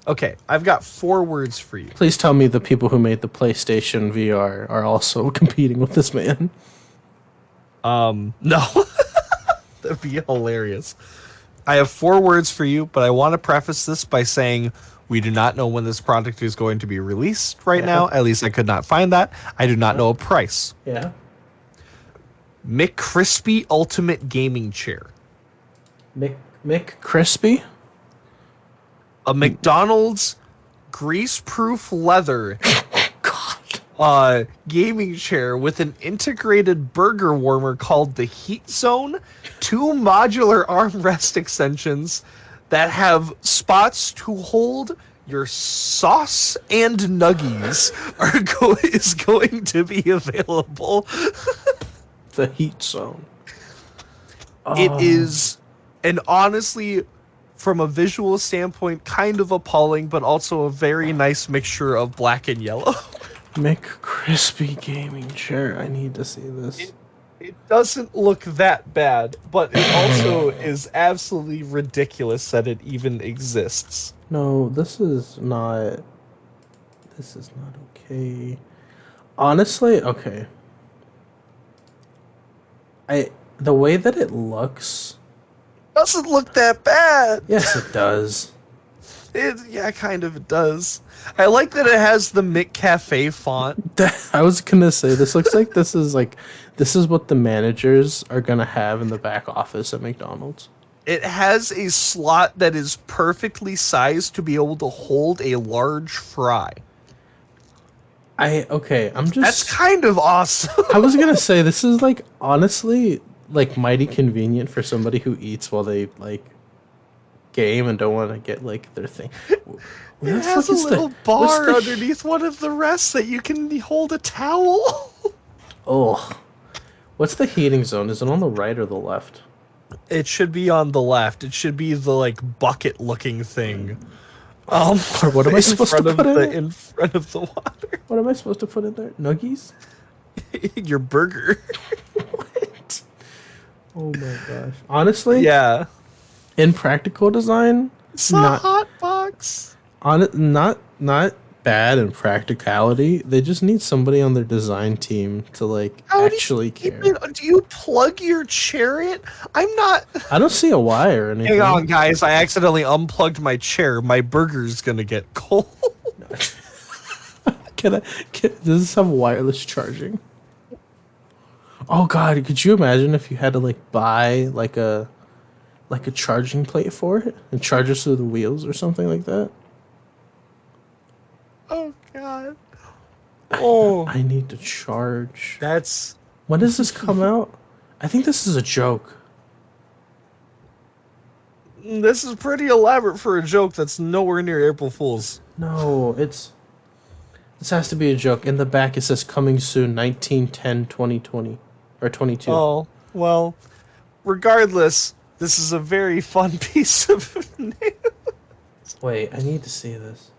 Okay, I've got 4 words for you. please tell me the people who made the PlayStation VR are also competing with this man. No. That'd be hilarious. I have 4 words for you, but I want to preface this by saying we do not know when this product is going to be released right now. At least I could not find that. I do not know a price. Yeah. McCrispy Ultimate Gaming Chair. McCrispy? A McDonald's grease-proof leather gaming chair with an integrated burger warmer called the Heat Zone, 2 modular armrest extensions that have spots to hold your sauce and nuggies is going to be available. The Heat Zone. It is, and honestly, from a visual standpoint, kind of appalling, but also a very nice mixture of black and yellow. McCrispy gaming chair. I need to see this. It doesn't look that bad, but it also is absolutely ridiculous that it even exists. No, this is not okay. Honestly, okay. The way that it looks Doesn't look that bad. Yes, it does. Yeah, kind of it does. I like that it has the McCafe font. I was gonna say this looks like this is what the managers are gonna have in the back office at McDonald's. It has a slot that is perfectly sized to be able to hold a large fry. I'm That's just kind of awesome. I was gonna say this is like honestly like mighty convenient for somebody who eats while they like game and don't want to get like their thing. Where It the has fuck a is the little what's bar the underneath one of the rests that you can hold a towel. oh what's the heating zone? Is it on the right or the left? It should be on the left. It should be the like bucket looking thing. Or what am I supposed to put in it? in front of the water. What am I supposed to put in there? Nuggies? Your burger. What? Oh my gosh. Honestly, Yeah. in practical design, It's a not hot box. on it, not bad in practicality. They just need somebody on their design team to like How actually do you care. even, do you plug your chariot? I'm not. I don't see a wire or anything. Hang on, guys. I accidentally unplugged my chair. My burger's gonna get cold. Does this have wireless charging? Oh god, could you imagine if you had to like buy like a charging plate for it and charge it through the wheels or something like that? Oh God. Oh, I need to charge. that's When does this come out? I think this is a joke. this is pretty elaborate for a joke that's nowhere near April Fool's. No, this has to be a joke. In the back it says coming soon 19/10/2020 or 22. Oh well. Regardless, this is a very fun piece of news. Wait, I need to see this.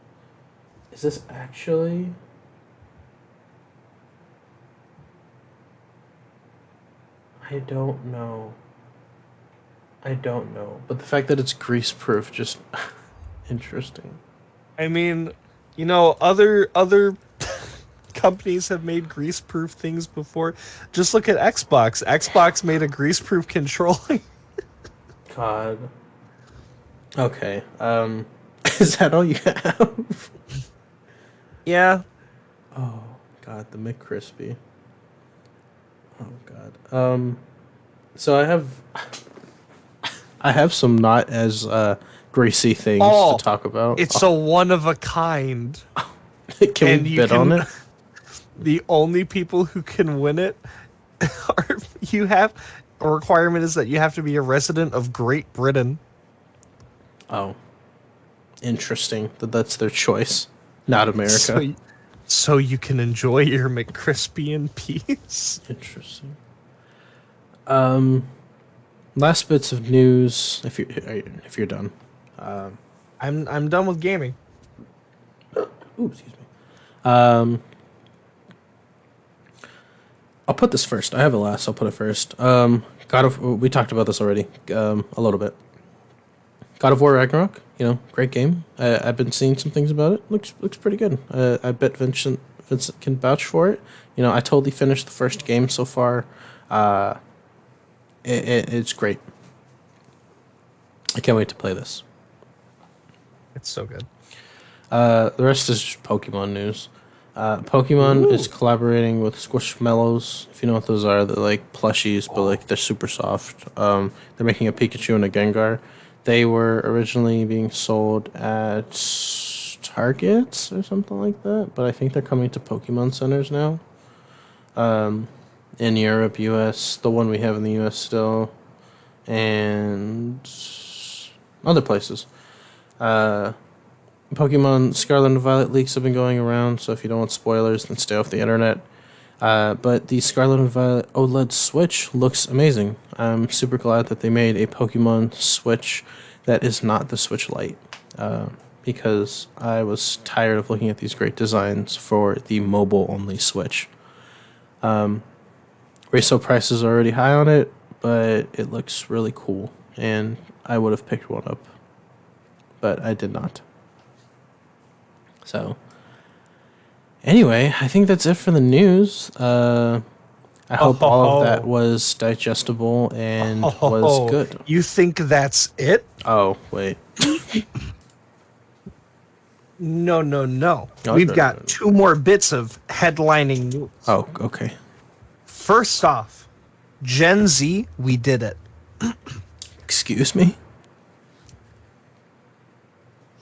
Is this actually I don't know. I don't know. But the fact that it's grease proof just interesting. I mean, you know, other companies have made grease-proof things before. Just look at Xbox. Xbox made a grease-proof controller. God. Okay. Is that all you have? Yeah. Oh god, the McCrispy. Oh god. So I have some not as greasy things Oh, to talk about. it's a one of a kind. Can and we you bid on can- it? The only people who can win it are you have a requirement is that you have to be a resident of Great Britain. Oh. Interesting that that's their choice, not America. So you can enjoy your McCrispy in peace. Interesting. Last bits of news. If you're done. I'm done with gaming. Ooh, excuse me. I'll put this first. I have it last. I'll put it first. We talked about this already. A little bit. God of War Ragnarok. You know, great game. I've been seeing some things about it. Looks pretty good. I bet Vincent can vouch for it. You know, I totally finished the first game so far. It's great. I can't wait to play this. It's so good. The rest is just Pokemon news. Pokemon is collaborating with Squishmallows. If you know what those are, they're like plushies, but like they're super soft. They're making a Pikachu and a Gengar. They were originally being sold at Targets or something like that, but I think they're coming to Pokemon centers now. In Europe, US, the one we have in the US still, and other places. Pokemon Scarlet and Violet leaks have been going around, so if you don't want spoilers, then stay off the internet. But the Scarlet and Violet OLED Switch looks amazing. I'm super glad that they made a Pokemon Switch that is not the Switch Lite, because I was tired of looking at these great designs for the mobile-only Switch. Resale prices are already high on it, but it looks really cool, and I would have picked one up, but I did not. So, anyway, I think that's it for the news. I Oh hope ho all of that ho. was digestible Oh and ho was ho. good. You think that's it? Oh, wait. No, no, no. Oh, We've no, no, no, got no. two more bits of headlining news. Oh, okay. First off, Gen Z, we did it. Excuse me?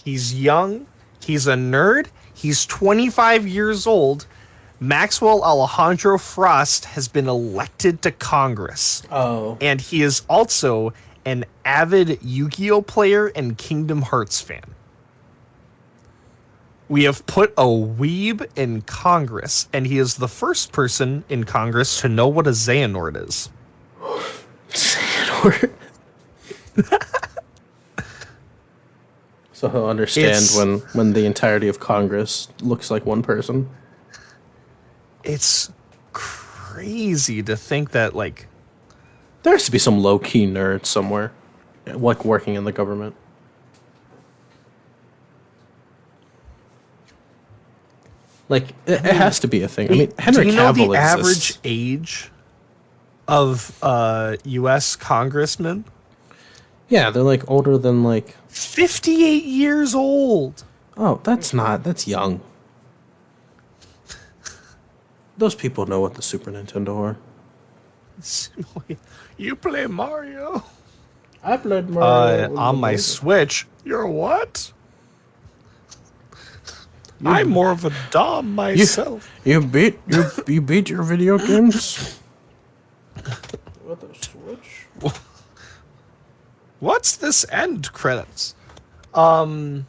He's young, he's a nerd, he's 25 years old. Maxwell Alejandro Frost has been elected to Congress, Oh. and he is also an avid Yu-Gi-Oh player and Kingdom Hearts fan. We have put a weeb in Congress, and he is the first person in Congress to know what a Xehanort is. Xehanort. So he'll understand It's when the entirety of Congress looks like one person. it's crazy to think that like There has to be some low key nerd somewhere, like working in the government. Like it has to be a thing. I mean, do Henry you know the Cavill average exists. age of US congressmen? Yeah, they're like older than like. 58 years old. Oh, that's young. Those people know what the Super Nintendo are. You play Mario? I played Mario. It was On my amazing. Switch. You're what? I'm You, more of a dom you, myself. you beat your video games. What the Switch? What's this end credits? And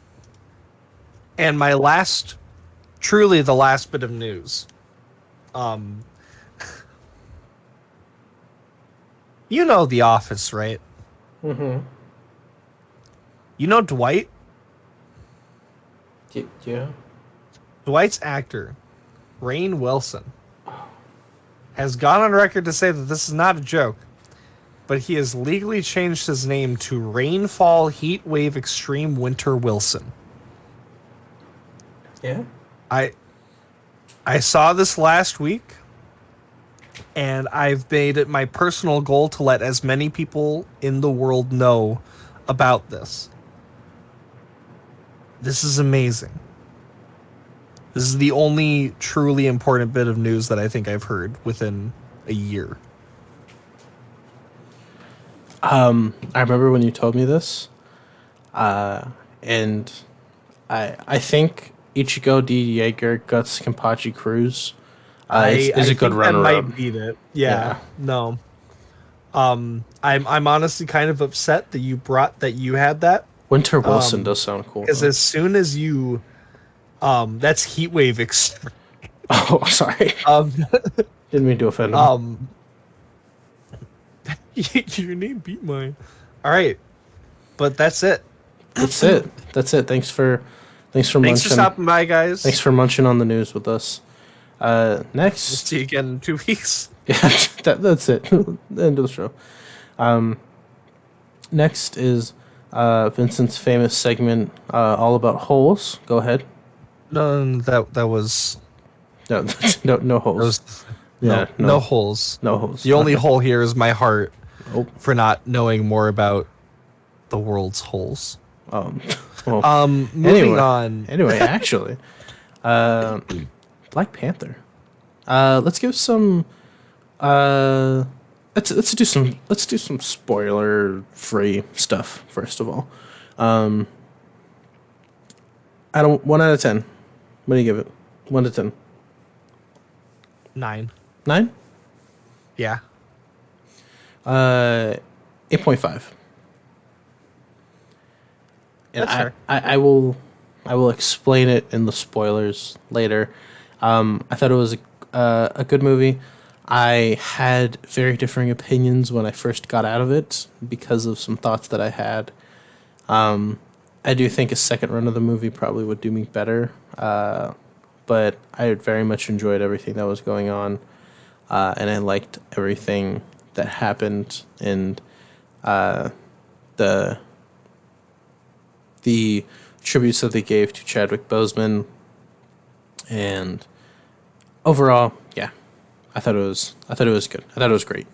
my last, truly the last bit of news. Um, you know The Office, right? Mm-hmm. You know Dwight? Yeah. Dwight's actor, Rainn Wilson, has gone on record to say that this is not a joke, but he has legally changed his name to Rainfall Heatwave Extreme Winter Wilson. Yeah. I saw this last week, and I've made it my personal goal to let as many people in the world know about this. This is amazing. This is the only truly important bit of news that I think I've heard within a year. I remember when you told me this, and I think Ichigo D. Jaeger Guts Kenpachi Cruz is I a good think that runner up. might beat it. Yeah. Yeah. No. I'm honestly kind of upset that you had that. Winter Wilson does sound cool. Because Though. as soon as you that's Heatwave Extreme. Oh, sorry. Um Didn't mean to offend him. um your name beat mine. All right. But that's it. That's it. That's it. Thanks for Thanks for munching. stopping by, guys. Thanks for munching on the news with us. We'll Next, see you again in 2 weeks. yeah, that's it. The end of the show. Next is Vincent's famous segment, all about holes. Go ahead. No, that was No, no holes. Yeah, no holes. No holes. The only Okay. hole here is my heart Oh, for not knowing more about the world's holes. well, Moving on. Anyway, actually, Black Panther. Let's give some. Let's do some spoiler free stuff first of all. I don't 1 out of 10. What do you give it? 1 to 10. 9. 9. Yeah. 8.5. And That's fair. I will explain it in the spoilers later. I thought it was a good movie. I had very differing opinions when I first got out of it because of some thoughts that I had. I do think a second run of the movie probably would do me better, but I very much enjoyed everything that was going on, and I liked everything that happened, and the tributes that they gave to Chadwick Boseman, and overall, yeah, I thought it was good. I thought it was great.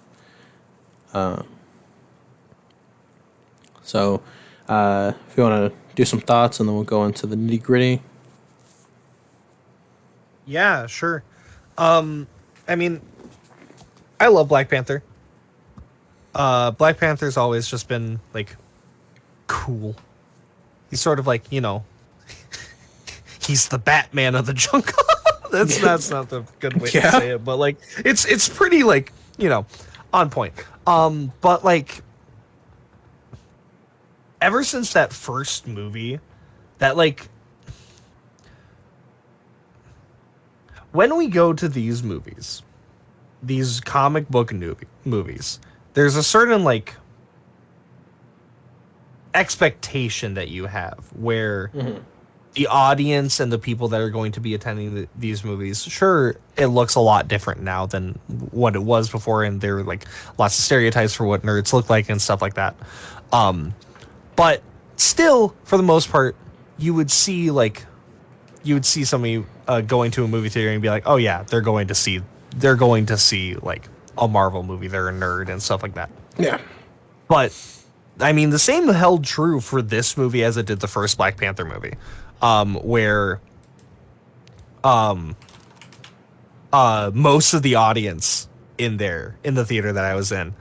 So, if you want to do some thoughts, and then we'll go into the nitty gritty. Yeah, sure. Um, I mean, I love Black Panther. Black Panther's always just been like cool. He's sort of like, he's the Batman of the jungle. That's not the good way to Yeah. say it, but like it's pretty like, on point. But like ever since that first movie, that like when we go to these movies, these comic book movies, there's a certain like expectation that you have where the audience and the people that are going to be attending these movies, sure, it looks a lot different now than what it was before, and there were like lots of stereotypes for what nerds look like and stuff like that. But still, for the most part, you would see somebody going to a movie theater and be like, oh yeah, they're going to see like a Marvel movie. They're a nerd and stuff like that. Yeah. But I mean, the same held true for this movie as it did the first Black Panther movie, where most of the audience in the theater that I was in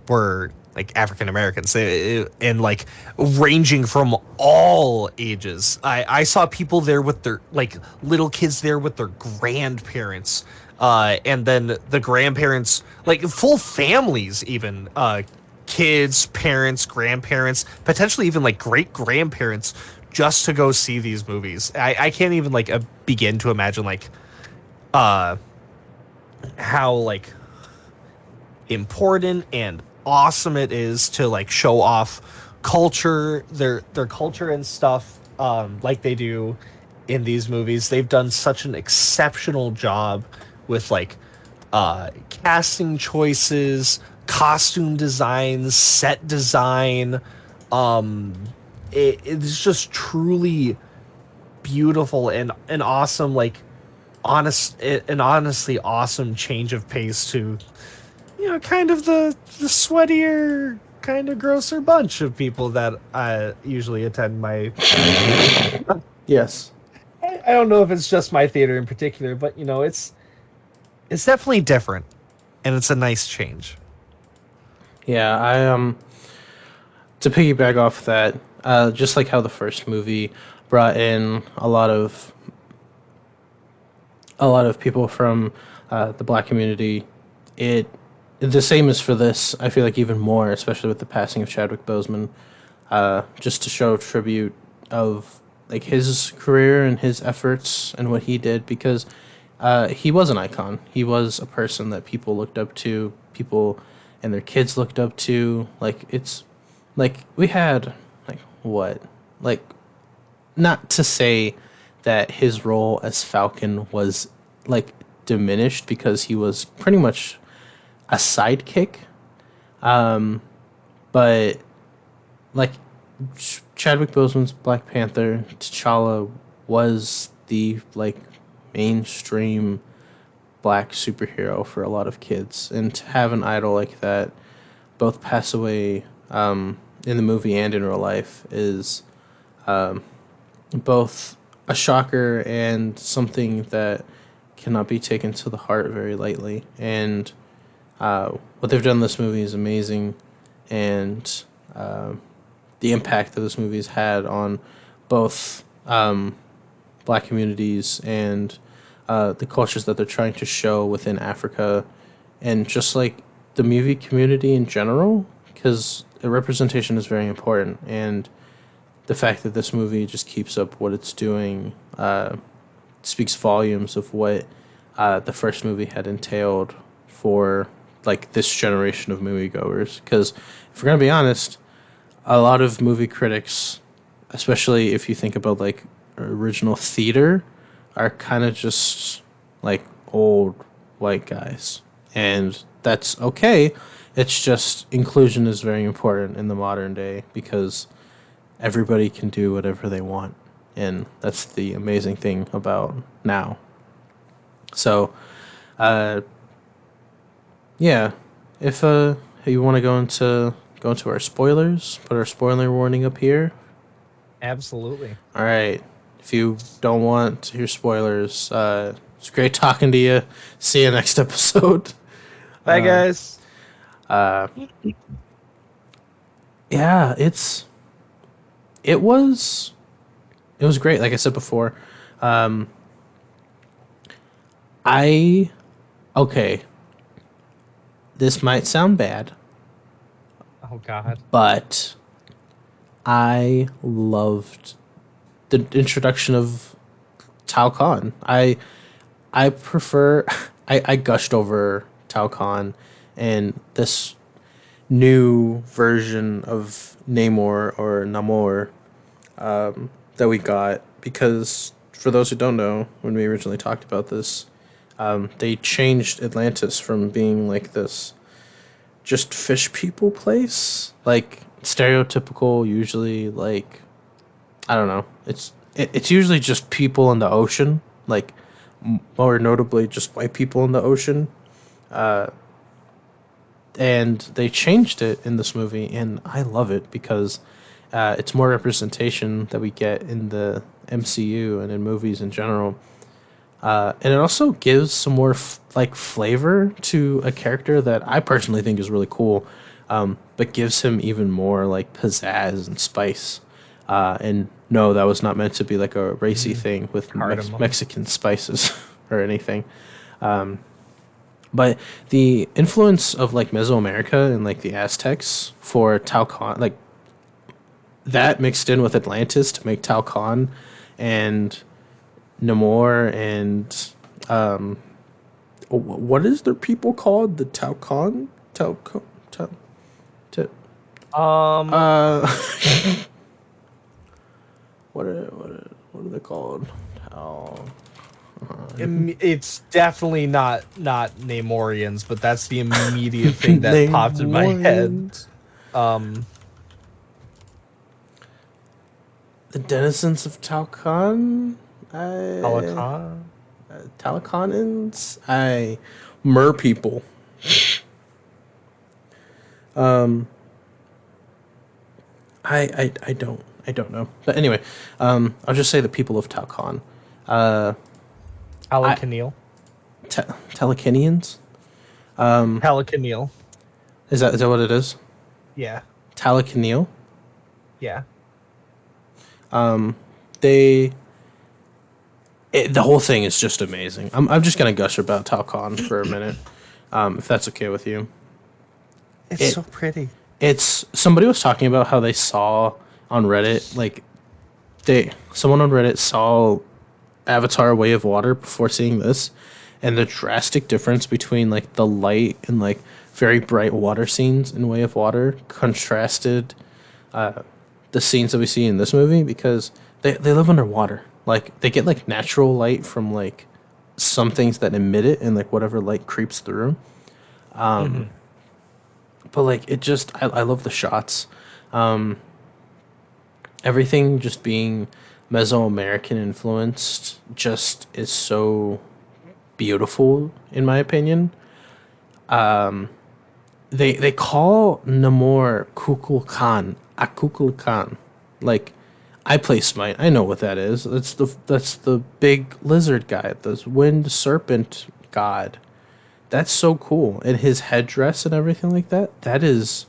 were like African Americans, and like ranging from all ages. I saw people there with their like little kids there with their grandparents, and then the grandparents, like full families, even kids, parents, grandparents, potentially even like great grandparents, just to go see these movies. I can't even like begin to imagine like how like important and awesome it is to like show off culture, their culture and stuff, like they do in these movies. They've done such an exceptional job with like casting choices, costume designs, set design. It's just truly beautiful and an awesome, like an honestly awesome change of pace to kind of the sweatier, kind of grosser bunch of people that usually attend my. Yes. I don't know if it's just my theater in particular, but it's definitely different, and it's a nice change. Yeah. To piggyback off that, just like how the first movie brought in a lot of people from the black community, it the same as for this. I feel like even more, especially with the passing of Chadwick Boseman, just to show tribute of like his career and his efforts and what he did, because he was an icon. He was a person that people looked up to, people and their kids looked up to. Like it's like we had like what like not to say that his role as Falcon was like diminished, because he was pretty much a sidekick. But like Chadwick Boseman's Black Panther, T'Challa was the like mainstream black superhero for a lot of kids, and to have an idol like that both pass away in the movie and in real life is both a shocker and something that cannot be taken to the heart very lightly. And what they've done in this movie is amazing, and the impact that this movie has had on both black communities and the cultures that they're trying to show within Africa, and just like the movie community in general, because representation is very important. And the fact that this movie just keeps up what it's doing speaks volumes of what the first movie had entailed for like this generation of moviegoers. Because if we're gonna be honest, a lot of movie critics, especially if you think about like original theater, are kind of just like old white guys, and that's okay. It's just inclusion is very important in the modern day, because everybody can do whatever they want, and that's the amazing thing about now. So Yeah, if you want to go into our spoilers, put our spoiler warning up here. Absolutely. All right. If you don't want to hear spoilers, it's great talking to you. See you next episode. Bye, guys. Uh, yeah, it was it was great. Like I said before, um, I okay. This might sound bad, Oh God. but I loved the introduction of Talokan. I prefer. I gushed over Talokan and this new version of Namor or Namor that we got because for those who don't know, when we originally talked about this, they changed Atlantis from being like this just fish people place, like stereotypical, usually like I don't know. It's usually just people in the ocean, like more notably just white people in the ocean. And they changed it in this movie, and I love it because it's more representation that we get in the MCU and in movies in general. And it also gives some more like flavor to a character that I personally think is really cool, but gives him even more like pizzazz and spice. And no, that was not meant to be like a racy thing with Cardamom. Mexican spices or anything. But the influence of like Mesoamerica and like the Aztecs for Taucan, like that mixed in with Atlantis to make Taucan and Namor and what is their people called? The Taucan? Taucan? Tau, ta, Um, uh, what are they called? Tau. it's definitely not Namorians, but that's the immediate thing that popped in my head. Namorians. Um, The denizens of Taucan. I Talokan. Talakanans. I mer people. Um, I don't know. But anyway, I'll just say the people of Talcon. Uh, I Talakanil. Talakinians. Talakanil. Is that what it is? Yeah. Talakanil. Yeah. They the whole thing is just amazing. I'm just gonna gush about Talcon for a minute, if that's okay with you. It's It so pretty. it's somebody was talking about how they saw on Reddit like they someone on Reddit saw Avatar: Way of Water before seeing this, and the drastic difference between like the light and like very bright water scenes in Way of Water contrasted the scenes that we see in this movie because they live underwater. Like they get like natural light from like some things that emit it and like whatever light creeps through. Hmm. But like it just I love the shots. Everything just being Mesoamerican influenced just is so beautiful in my opinion. They call Namor Kukulkan Akukulkan. Like I play Smite. I know what that is. That's the big lizard guy, the wind serpent god. That's so cool. And his headdress and everything like that. That is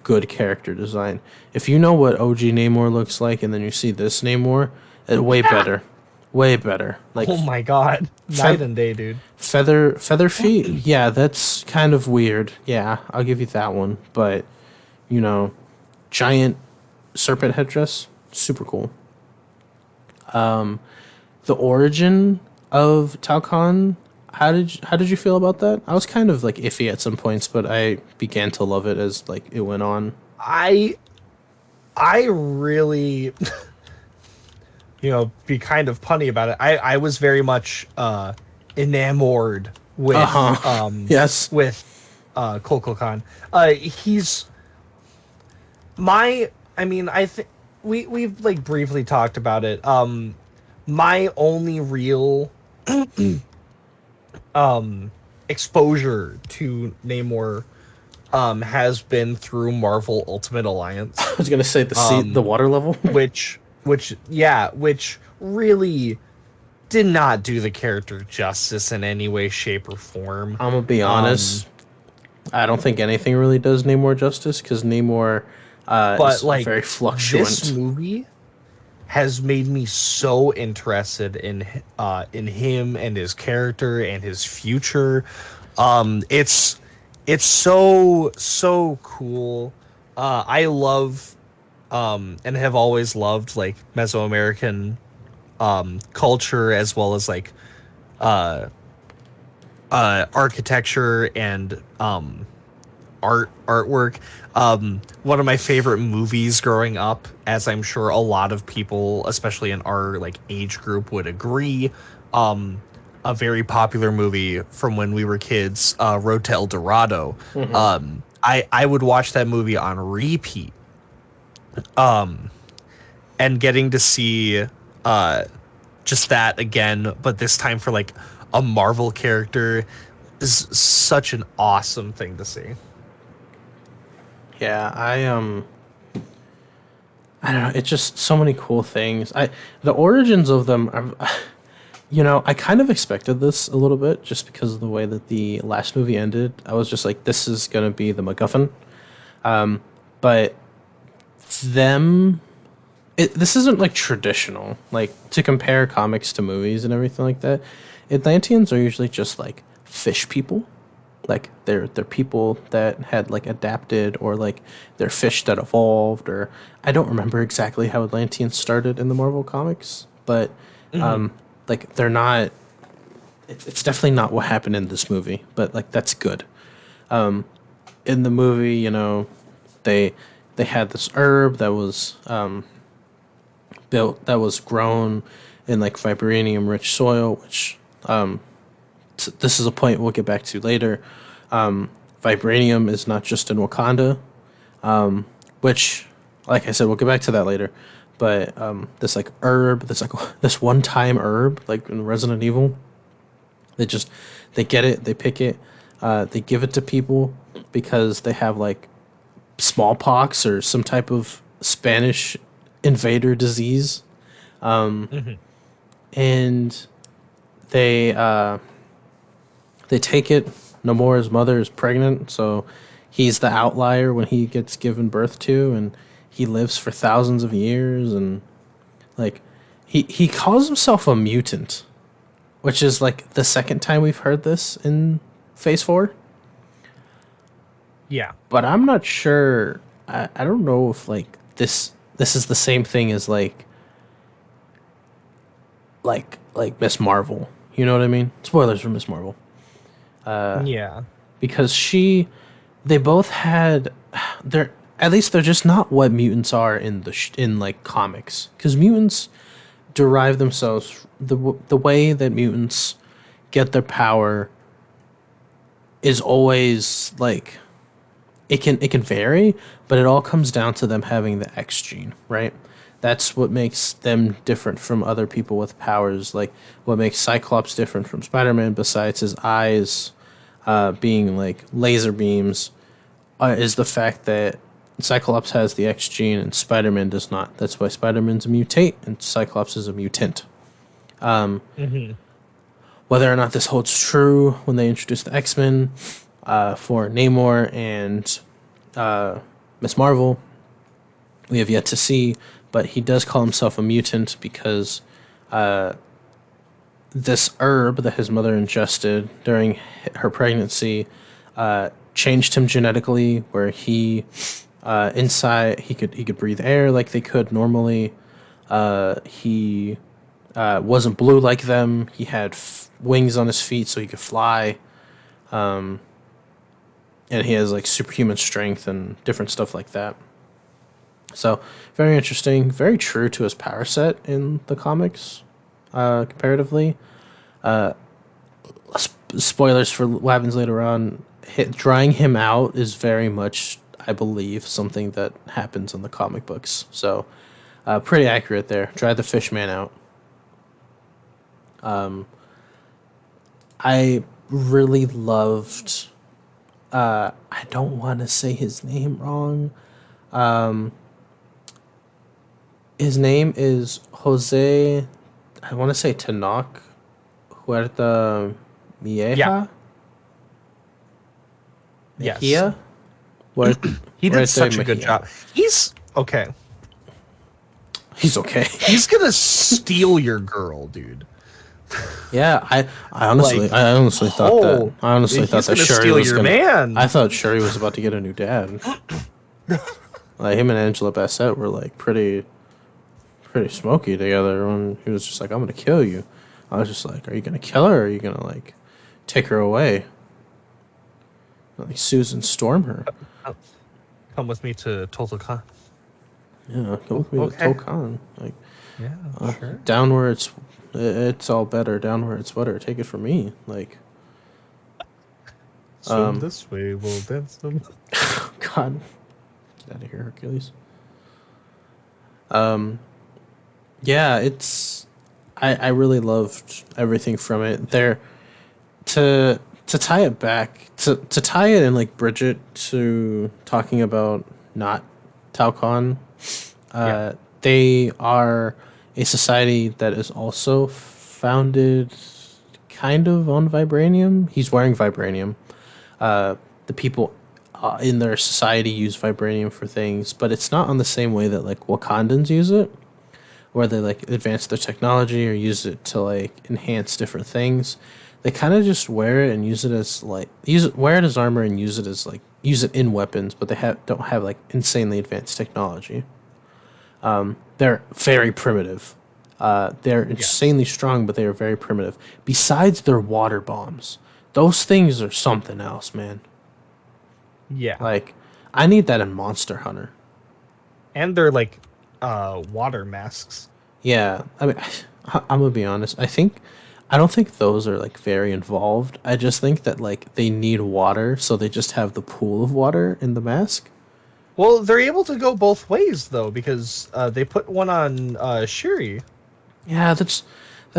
good character design. If you know what OG Namor looks like and then you see this Namor, way better. Way better. Like Oh my God. fe- Night and day, dude. feather feet. Yeah, that's kind of weird. Yeah, I'll give you that one. But, you know, giant serpent headdress, super cool. The origin of Talcon, how did you feel about that? I was kind of like iffy at some points, but I began to love it as like it went on. I I really be kind of punny about it. I was very much enamored Uh-huh. Yes. with Coco Khan. He's my I mean, I think we've like briefly talked about it. My only real um exposure to Namor has been through Marvel Ultimate I Alliance, was gonna say the water level. which really did not do the character justice in any way, shape, or form. I'm gonna be Um, honest. I don't think anything really does Namor justice because Namor but is like very this fluctuant. movie has made me so interested in him and his character and his future. It's so cool. I love and have always loved like Mesoamerican culture as well as like uh architecture and artwork. One of my favorite movies growing up, as I'm sure a lot of people, especially in our like age group, would agree. Um, a very popular movie from when we were kids, Road to El Dorado. Hmm. I would watch that movie on repeat. Um, and getting to see uh just that again, but this time for like a Marvel character is such an awesome thing to see. Yeah, I don't know. It's just so many cool things. The origins of them are, I kind of expected this a little bit just because of the way that the last movie ended. I was just like, this is gonna be the MacGuffin. But them, this isn't like traditional. Like to compare comics to movies and everything like that. Atlanteans are usually just like fish people. Like they're people that had like adapted, or like they're fish that evolved, or I don't remember exactly how Atlanteans started in the Marvel comics, but Hmm. like they're not. It's definitely not what happened in this movie, but like that's good. In the movie, they they had this herb that was built, that was grown in like vibranium rich soil, which this is a point we'll get back to later. Vibranium is not just in Wakanda, which, like I said, we'll get back to that later. But this like herb, this like this one time herb, like in Resident Evil, they just they get it, they pick it, they give it to people because they have like smallpox or some type of Spanish invader disease, Hmm. and they they take it. Nomura's mother is pregnant, so he's the outlier when he gets given birth to, and he lives for thousands of years, and like he calls himself a mutant, which is like the second time we've heard this in Phase 4. Yeah. But I'm not sure. I don't know if like this is the same thing as like Miss Marvel. You know what I mean? Spoilers for Miss Marvel. Yeah. Because they both had, they're, at least they're just not what mutants are in in like comics. Because mutants derive themselves, the way that mutants get their power is always like, it can vary, but it all comes down to them having the X gene, right? That's what makes them different from other people with powers. Like what makes Cyclops different from Spider-Man, besides his eyes being like laser beams, is the fact that Cyclops has the X gene and Spider-Man does not. That's why Spider-Man's a mutate and Cyclops is a mutant. Hmm. Whether or not this holds true when they introduce the X-Men for Namor and Miss Marvel, we have yet to see. But he does call himself a mutant because this herb that his mother ingested during her pregnancy changed him genetically, where inside he could breathe air like they could normally. He wasn't blue like them. He had wings on his feet so he could fly, and he has like superhuman strength and different stuff like that. So very interesting, very true to his power set in the comics, comparatively. Spoilers for what happens later on. Drying him out is very much, I believe, something that happens in the comic books. So pretty accurate there. Dry the fish man out. I really loved. I don't want to say his name wrong. Um, his name is Jose. I want to say Tenoch Huerta Yeah. Mieja Yes. Mejia. Huerta He did Huerta such a good Mejia. job. He's okay. He's okay. He's gonna steal your girl, dude. Yeah, Like, I honestly thought that. oh, I honestly thought he's that gonna Shuri steal was your gonna. I man. thought Shuri was about to get a new dad. Like him and Angela Bassett were like pretty smoky together. When he was just like, "I'm gonna kill you," I was just like, "Are you gonna kill her? Or are you gonna like take her away?" Like Susan Storm her. Come with me to Talokan. Yeah, come Oh, with me to okay. Talokan. Like Yeah, sure. down where it's all better. Down where it's better. Take it from me. Like Swim this way, we'll dance them. God, get out of here, Hercules. Um, yeah, it's I really loved everything from it. There to tie it back to tie it and like bridge it to talking about not Talcon. Yeah, They are a society that is also founded kind of on vibranium. He's wearing vibranium. The people in their society use vibranium for things, but it's not on the same way that like Wakandans use it, where they like advance their technology or use it to like enhance different things. They kind of just wear it and use it as like wear it as armor and use it as like use it in weapons, but they don't have like insanely advanced technology. They're very primitive. They're yes. insanely strong, but they are very primitive. Besides their water bombs, those things are something else, man. Yeah. Like, I need that in Monster Hunter. And they're like water masks. Yeah, I mean, I'm gonna be honest. I don't think those are like very involved. I just think that like they need water, so they just have the pool of water in the mask. Well, they're able to go both ways though, because they put one on Shuri. Yeah, that's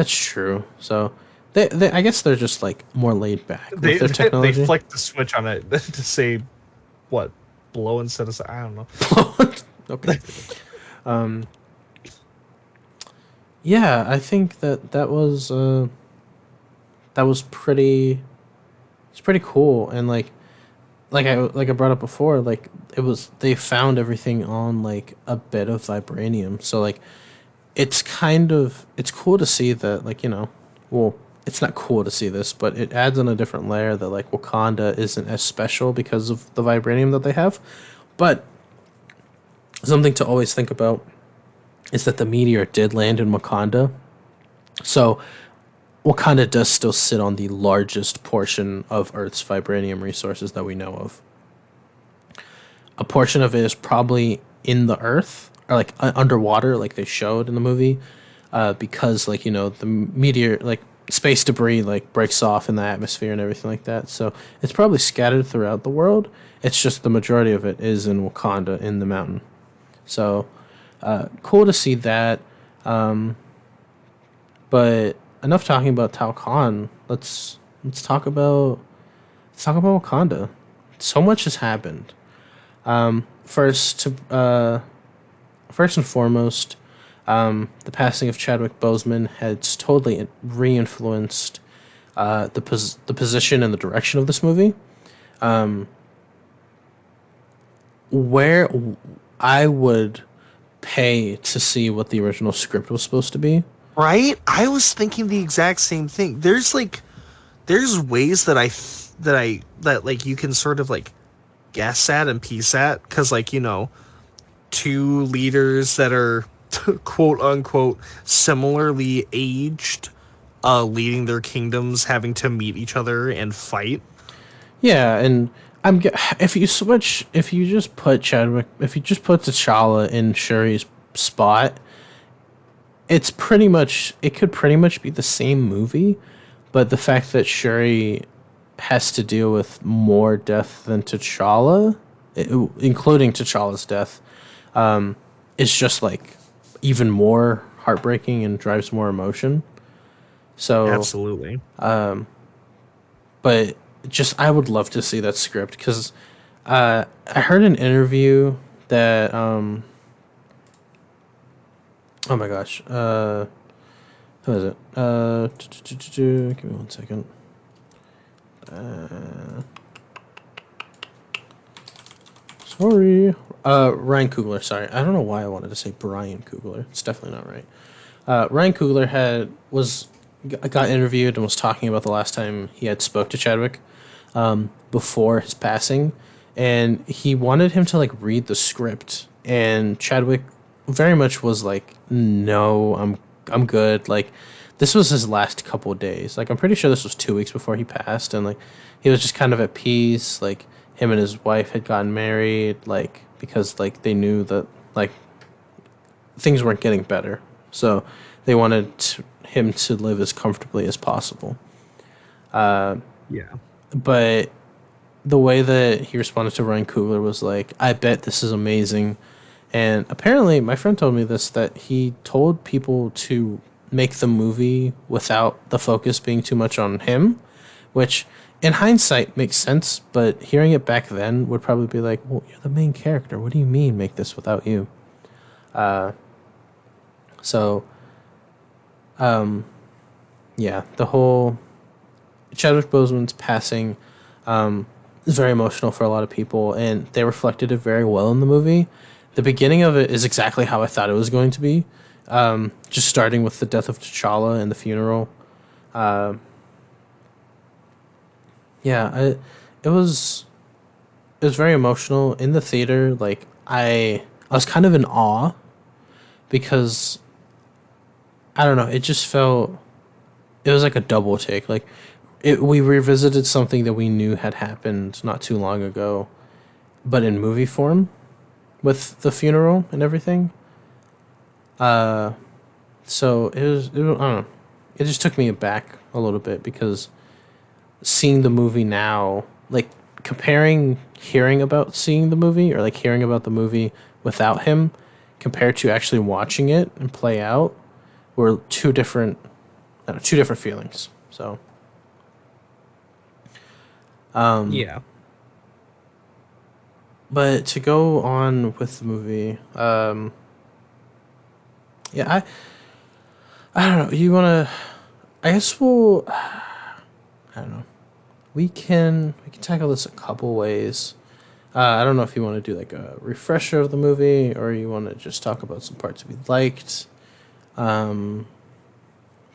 true. So they I guess they're just like more laid back with their They technology. flicked the switch on it to say what, blow instead of I don't know. Okay. Um. Yeah, I think that was pretty. It's pretty cool, and like I brought up before, like it was they found everything on like a bit of vibranium. So like it's cool to see that like, well, it's not cool to see this, but it adds on a different layer that like Wakanda isn't as special because of the vibranium that they have. But something to always think about is that the meteor did land in Wakanda. So Wakanda does still sit on the largest portion of Earth's vibranium resources that we know of. A portion of it is probably in the earth or like underwater, like they showed in the movie, because like the meteor, like space debris, like breaks off in the atmosphere and everything like that. So it's probably scattered throughout the world. It's just the majority of it is in Wakanda in the mountain. So cool to see that. But enough talking about Tao Khan. Let's talk about Wakanda. So much has happened. First to first and foremost, the passing of Chadwick Boseman has totally re-influenced the position and the direction of this movie. Where I would pay to see what the original script was supposed to be. Right? I was thinking the exact same thing. There's ways that that like you can sort of like guess at and piece at, because like two leaders that are quote unquote similarly aged, leading their kingdoms, having to meet each other and fight. Yeah, and if you just put T'Challa in Shuri's spot, it could pretty much be the same movie, but the fact that Shuri has to deal with more death than T'Challa, including T'Challa's death, is just like even more heartbreaking and drives more emotion. So Absolutely. but just I would love to see that script because I heard an interview that oh my gosh, who is it? Give me one second. Sorry, Ryan Coogler. Sorry, I don't know why I wanted to say Brian Coogler. It's definitely not right. Ryan Coogler got interviewed and was talking about the last time he had spoke to Chadwick before his passing, and he wanted him to like read the script, and Chadwick very much was like, "No, I'm good." Like this was his last couple days. Like I'm pretty sure this was 2 weeks before he passed, and like he was just kind of at peace. Like him and his wife had gotten married, like because like they knew that like things weren't getting better, so they wanted him to live as comfortably as possible. Yeah. But the way that he responded to Ryan Coogler was like, "I bet this is amazing." And apparently, my friend told me this that he told people to make the movie without the focus being too much on him, which in hindsight makes sense, but hearing it back then would probably be like, "Well, you're the main character. What do you mean make this without you?" So, yeah, the whole Chadwick Boseman's passing is very emotional for a lot of people, and they reflected it very well in the movie. The beginning of it is exactly how I thought it was going to be, just starting with the death of T'Challa and the funeral. Yeah, it was it was very emotional in the theater. Like I was kind of in awe because I don't know. It just felt it was like a double take. Like we revisited something that we knew had happened not too long ago, but in movie form with the funeral and everything. So I don't know. It just took me aback a little bit because seeing the movie now, like comparing hearing about seeing the movie or like hearing about the movie without him compared to actually watching it and play out were two different feelings. So, Yeah. but to go on with the movie, yeah, I don't know. You wanna? I guess I don't know. We can tackle this a couple ways. I don't know if you want to do like a refresher of the movie or you want to just talk about some parts we liked.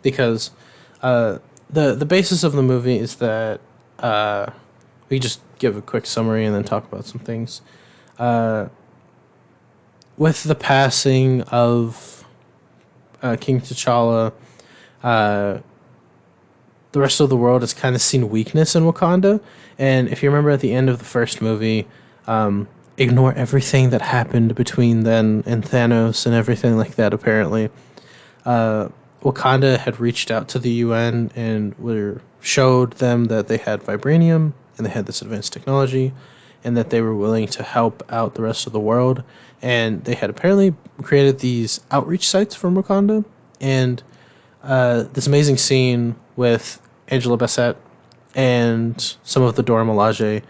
Because the basis of the movie is that we just give a quick summary and then talk about some things. With the passing of King T'Challa, the rest of the world has kind of seen weakness in Wakanda. And if you remember at the end of the first movie, ignore everything that happened between then and Thanos and everything like that, apparently. Wakanda had reached out to the UN and showed them that they had vibranium and they had this advanced technology and that they were willing to help out the rest of the world. And they had apparently created these outreach sites from Wakanda. And this amazing scene with Angela Bassett and some of the Dora Milaje.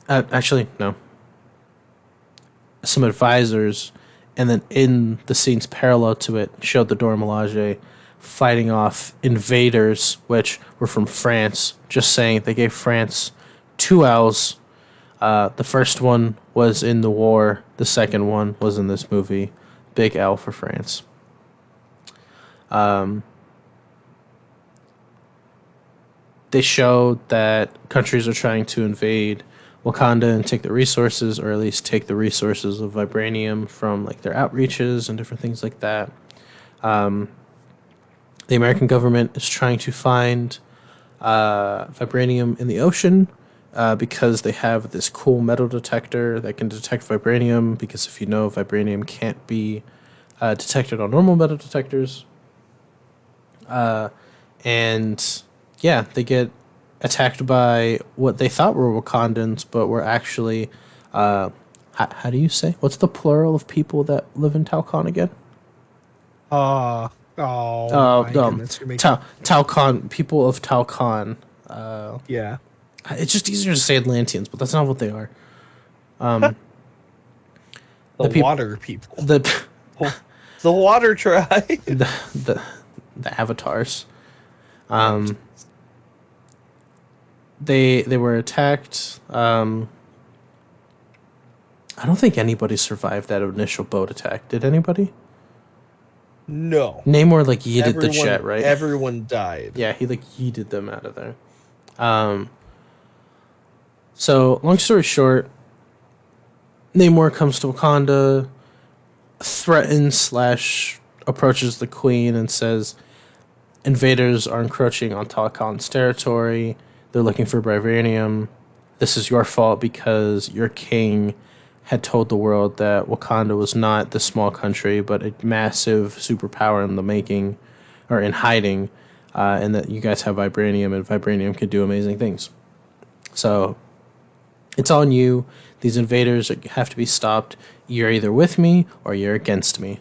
Actually, no. Some advisors, and then in the scenes parallel to it, showed the Dora Milaje fighting off invaders, which were from France. Just saying, they gave France two L's. The first one was in the war. The second one was in this movie. Big L for France. They showed that countries are trying to invade Wakanda and take the resources, or at least take the resources of vibranium from like their outreaches and different things like that. The American government is trying to find vibranium in the ocean because they have this cool metal detector that can detect vibranium. Because if you know, vibranium can't be detected on normal metal detectors. And yeah, they get attacked by what they thought were Wakandans, but were actually, how do you say? What's the plural of people that live in Talokan again? Oh my Uh, um, goodness, you're making Talokan, people of Talokan, Yeah. It's just easier to say Atlanteans, but that's not what they are. The The people, water people. the The water tribe. the the, the avatars. Right. They were attacked. I don't think anybody survived that initial boat attack. Did anybody? No. Namor like yeeted the Everyone jet, right? everyone died. Yeah, he like yeeted them out of there. So long story short, Namor comes to Wakanda, threatens slash approaches the Queen and says, "Invaders are encroaching on Talokan's territory. They're looking for Vibranium. This is your fault because your king had told the world that Wakanda was not this small country, but a massive superpower in the making, or in hiding, and that you guys have Vibranium, and Vibranium could do amazing things. So it's on you. These invaders have to be stopped. You're either with me or you're against me."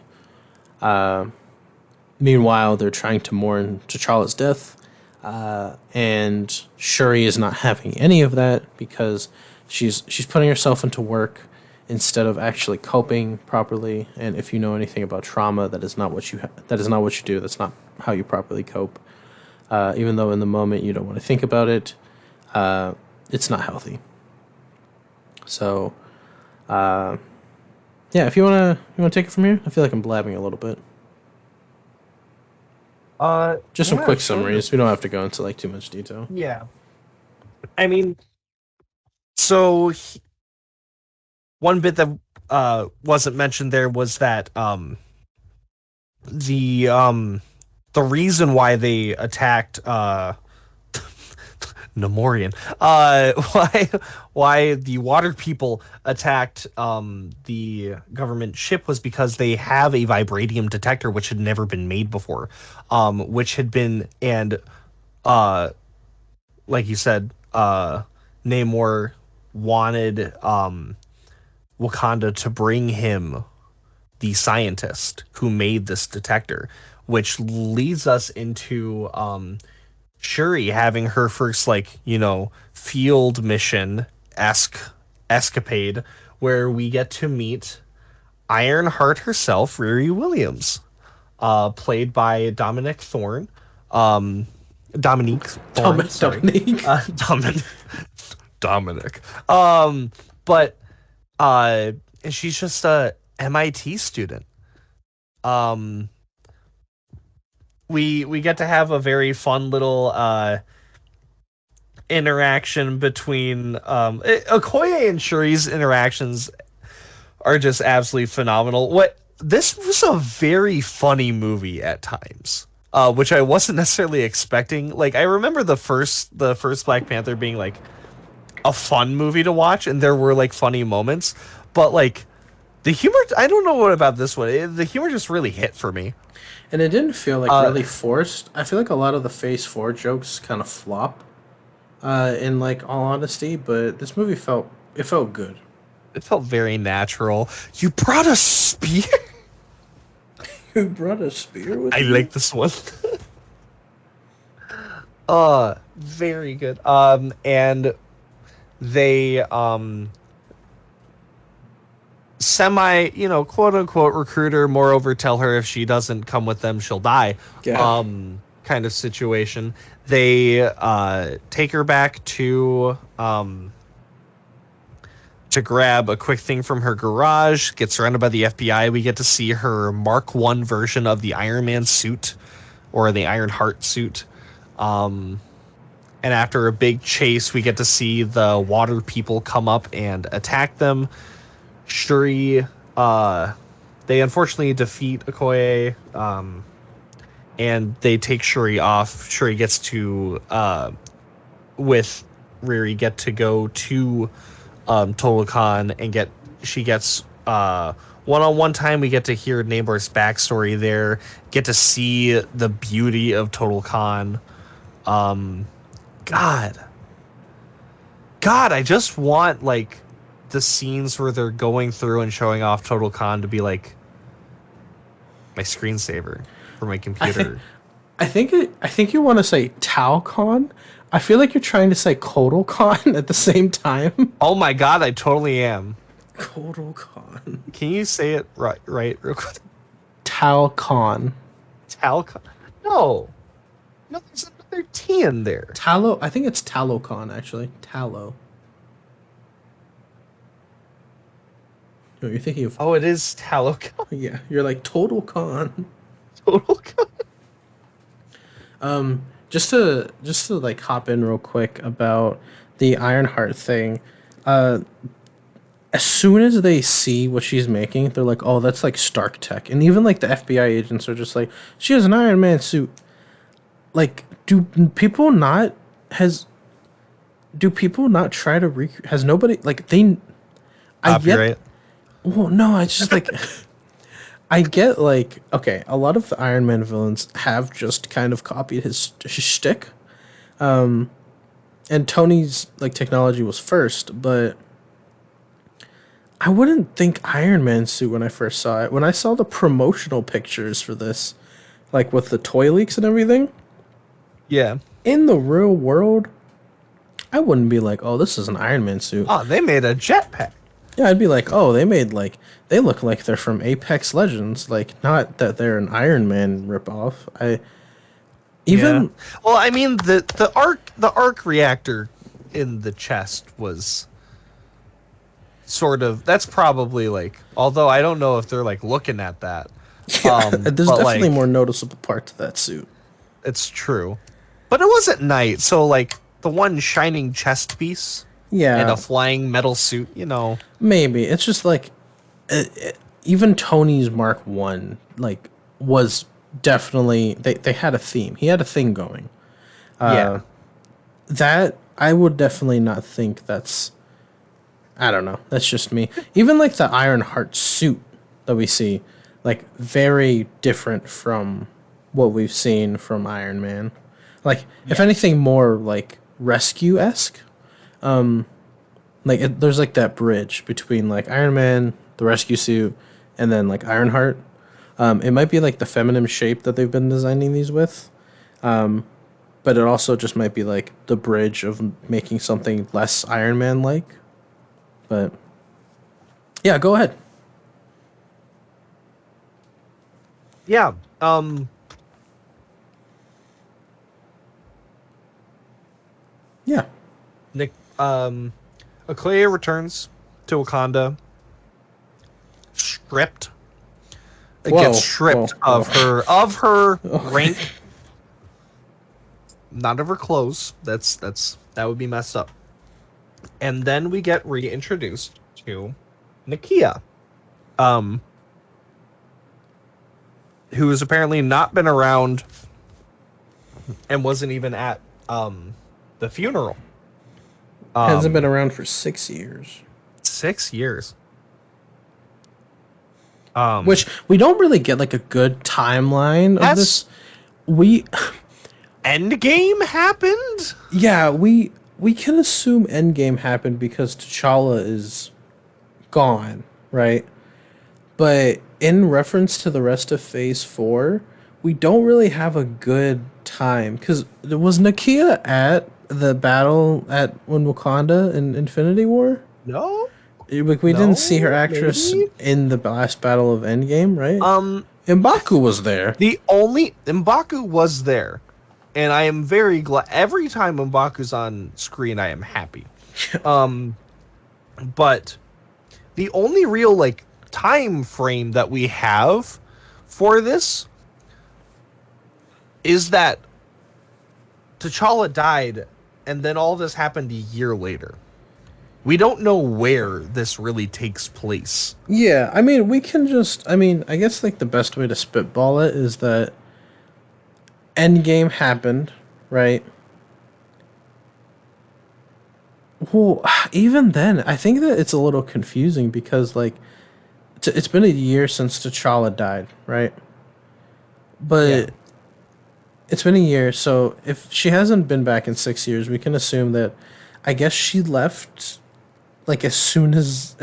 Meanwhile, they're trying to mourn T'Challa's death, and Shuri is not having any of that because she's putting herself into work instead of actually coping properly. And if you know anything about trauma, that is not what that is not what you do. That's not how you properly cope. Even though in the moment you don't want to think about it, it's not healthy. So, yeah, if you wanna take it from here, I feel like I'm blabbing a little bit. Just some Yeah, quick sure. summaries. We don't have to go into like too much detail. Yeah. I mean, so one bit that wasn't mentioned there was that the um the reason why they attacked Nemorian, why the water people attacked the government ship was because they have a vibranium detector which had never been made before, which had been, and uh like you said, Namor wanted Wakanda to bring him the scientist who made this detector, which leads us into Shuri having her first, like, field mission escapade, where we get to meet Ironheart herself, Riri Williams, played by Dominique Thorne, sorry, Dominique. Dominic, Dominic. But uh, she's just a MIT student. Um, we get to have a very fun little interaction between Okoye and Shuri's interactions are just absolutely phenomenal. This was a very funny movie at times, which I wasn't necessarily expecting. Like, I remember the first Black Panther being like a fun movie to watch, and there were like funny moments, but like the humor, I don't know what about this one. The humor just really hit for me. And it didn't feel like Uh, really forced. I feel like a lot of the Phase 4 jokes kind of flop, in like all honesty, but this movie felt good. it felt very natural. You brought a spear? You brought a spear with I you? like this one. Very good. And they semi, quote unquote recruiter, moreover tell her if she doesn't come with them she'll die, Yeah. kind of situation. They take her back to grab a quick thing from her garage, get surrounded by the FBI. We get to see her Mark 1 version of the Iron Man suit, or the Iron Heart suit. And after a big chase, we get to see the water people come up and attack them. Shuri, they unfortunately defeat Okoye, and they take Shuri off. Shuri gets to, with Riri, get to go to Talokan and she gets one-on-one time. We get to hear Namor's backstory there, get to see the beauty of Talokan. God, I just want like the scenes where they're going through and showing off Talokan to be like my screensaver for my I think computer. I think you want to say Talokan. I feel like you're trying to say Kotalkan at the same time. Oh my god, I totally am. Kotalkan. Can you say it right real quick? Talcon. Talcon? No. No, there's another T in there. Talo. I think it's Talokan actually. Talo. No, you're thinking of. Oh, it is Talokan. Yeah, you're like Total Con. Total Con. Just to like hop in real quick about the Ironheart thing. Uh, as soon as they see what she's making, they're like, "Oh, that's like Stark tech," and even like the FBI agents are just like, "She has an Iron Man suit." Like, people not has do people not try to has nobody like they? I get. Copyright. Well, no, I just like. I get like okay, a lot of the Iron Man villains have just kind of copied his shtick, and Tony's like technology was first, but I wouldn't think Iron Man suit when I first saw it. When I saw the promotional pictures for this, like with the toy leaks and everything, Yeah. in the real world, I wouldn't be like, oh, this is an Iron Man suit. Oh, they made a jetpack. Yeah, I'd be like, oh, they made like they look like they're from Apex Legends, like not that they're an Iron Man ripoff. I even Yeah. Well, I mean the arc reactor in the chest was sort of that's probably like although I don't know if they're like looking at that. yeah, there's But definitely like more noticeable part to that suit. it's true. But it was at night, so like the one shining chest piece and Yeah, a flying metal suit, you know. maybe it's just like even Tony's Mark One like was definitely they had a theme. He had a thing going. Yeah. That I would definitely not think that's I don't know. That's just me. Even like the Ironheart suit that we see, like very different from what we've seen from Iron Man. Like if anything, more like rescue esque. Like there's like that bridge between like Iron Man, the rescue suit, and then like Ironheart. It might be like the feminine shape that they've been designing these with, but it also just might be like the bridge of making something less Iron Man like. But yeah, go ahead. Yeah. Yeah. Nick Okoye returns to Wakanda stripped. It Whoa, gets stripped whoa, whoa. of her Okay. rank, not of her clothes. That would be messed up. And then we get reintroduced to Nakia, um, who has apparently not been around and wasn't even at the funeral. Hasn't been around for 6 years. 6 years. Which we don't really get like a good timeline of That's this. We Endgame happened. yeah, we can assume Endgame happened because T'Challa is gone, right? But in reference to the rest of Phase 4, we don't really have a good time cuz was Nakia at the battle at when Wakanda in Infinity War? No, Like we didn't see her no, actress maybe. in the last battle of Endgame, right? Um, M'Baku was there. the only M'Baku was there, and I am very glad. Every time M'Baku's on screen, I am happy. Um, but the only real like time frame that we have for this is that T'Challa died, and then all this happened a year later. We don't know where this really takes place. Yeah, I mean, we can just. I mean, I guess like the best way to spitball it is that Endgame happened, right? Well, even then, I think that it's a little confusing because like it's been a year since T'Challa died, right? Yeah. But it's been a year, so if she hasn't been back in 6 years, we can assume that I guess she left like as soon as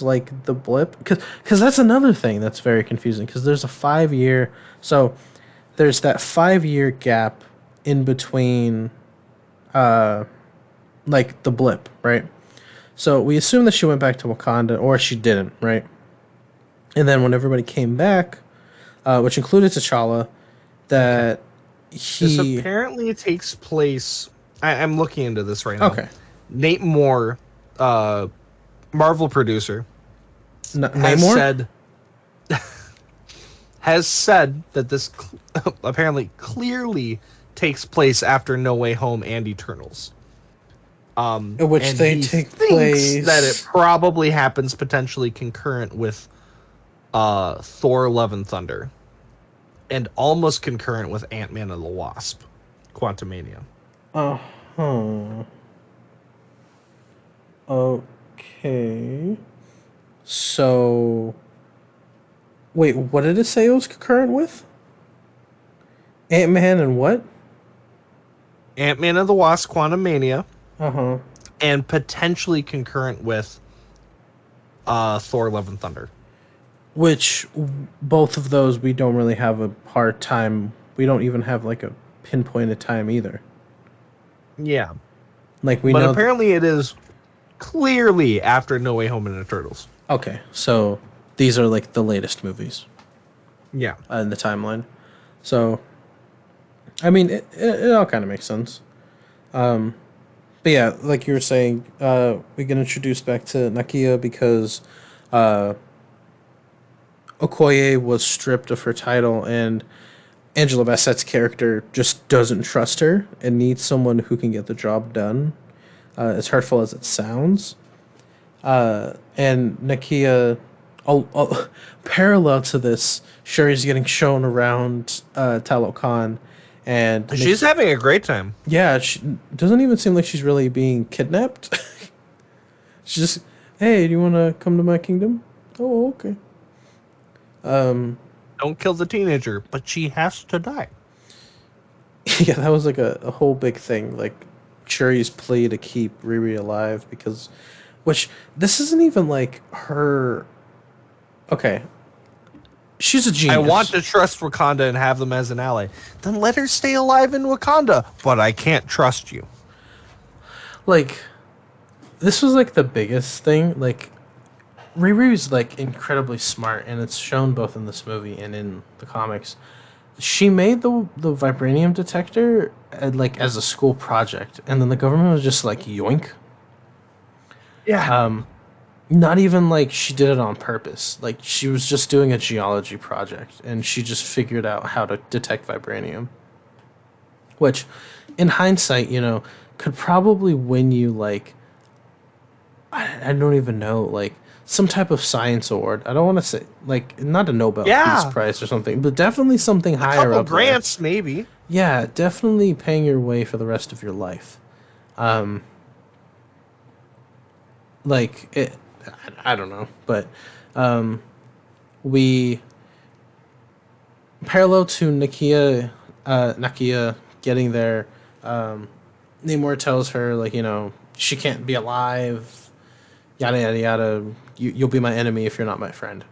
like the blip because that's another thing that's very confusing because there's a 5 year so there's that 5 year gap in between, uh, like the blip, right? So we assume that she went back to Wakanda, or she didn't, right? And then when everybody came back, which included T'Challa, Okay. that This he apparently takes place. I'm looking into this right now. okay, Nate Moore, uh, Marvel producer, has Namor. said has said that this apparently clearly takes place after No Way Home and Eternals. In which And they he take thinks that it place. probably happens potentially concurrent with Thor: Love and Thunder, and almost concurrent with Ant-Man and the Wasp, Quantumania. Uh huh. Okay. So wait, what did it say it was concurrent with? Ant Man and what? Ant-Man and the Wasp, Quantumania, Uh huh. and potentially concurrent with Thor: Love and Thunder. Which both of those we don't really have a hard time. We don't even have like a pinpointed time either. Yeah, Like we but know. apparently it is clearly after No Way Home and the Turtles. Okay, so these are like the latest movies Yeah, in the timeline. So I mean, it all kind of makes sense. But yeah, like you were saying, we get introduced back to Nakia because uh, Okoye was stripped of her title, and Angela Bassett's character just doesn't trust her and needs someone who can get the job done. As hurtful as it sounds, and Nakia, parallel to this, Shuri's getting shown around Talokan, and she's having a great time. yeah, she doesn't even seem like she's really being kidnapped. She's just, hey, do you want to come to my kingdom? Oh, okay. Don't kill the teenager, but she has to die. Yeah, that was like a whole big thing. Like Shuri's plea to keep Riri alive because, which this isn't even like her. Okay, she's a I want genius. to trust Wakanda and have them as an ally. Then let her stay alive in Wakanda. But I can't trust you. Like this was like the biggest thing. Like Riri's like incredibly smart, and it's shown both in this movie and in the comics. She made the vibranium detector like as a school project, and then the government was just like yoink. Yeah. Not even like she did it on purpose. Like she was just doing a geology project, and she just figured out how to detect vibranium. Which, in hindsight, could probably win you like I don't even know, like some type of science award. I don't want to say like not a Nobel Peace Yeah. Prize or something, but definitely something A higher couple up there. grants, maybe. Yeah, definitely paying your way for the rest of your life. Um, like it, I don't know, but we parallel to Nakia getting there. Namor tells her like she can't be alive, yada yada yada. You'll be my enemy if you're not my friend,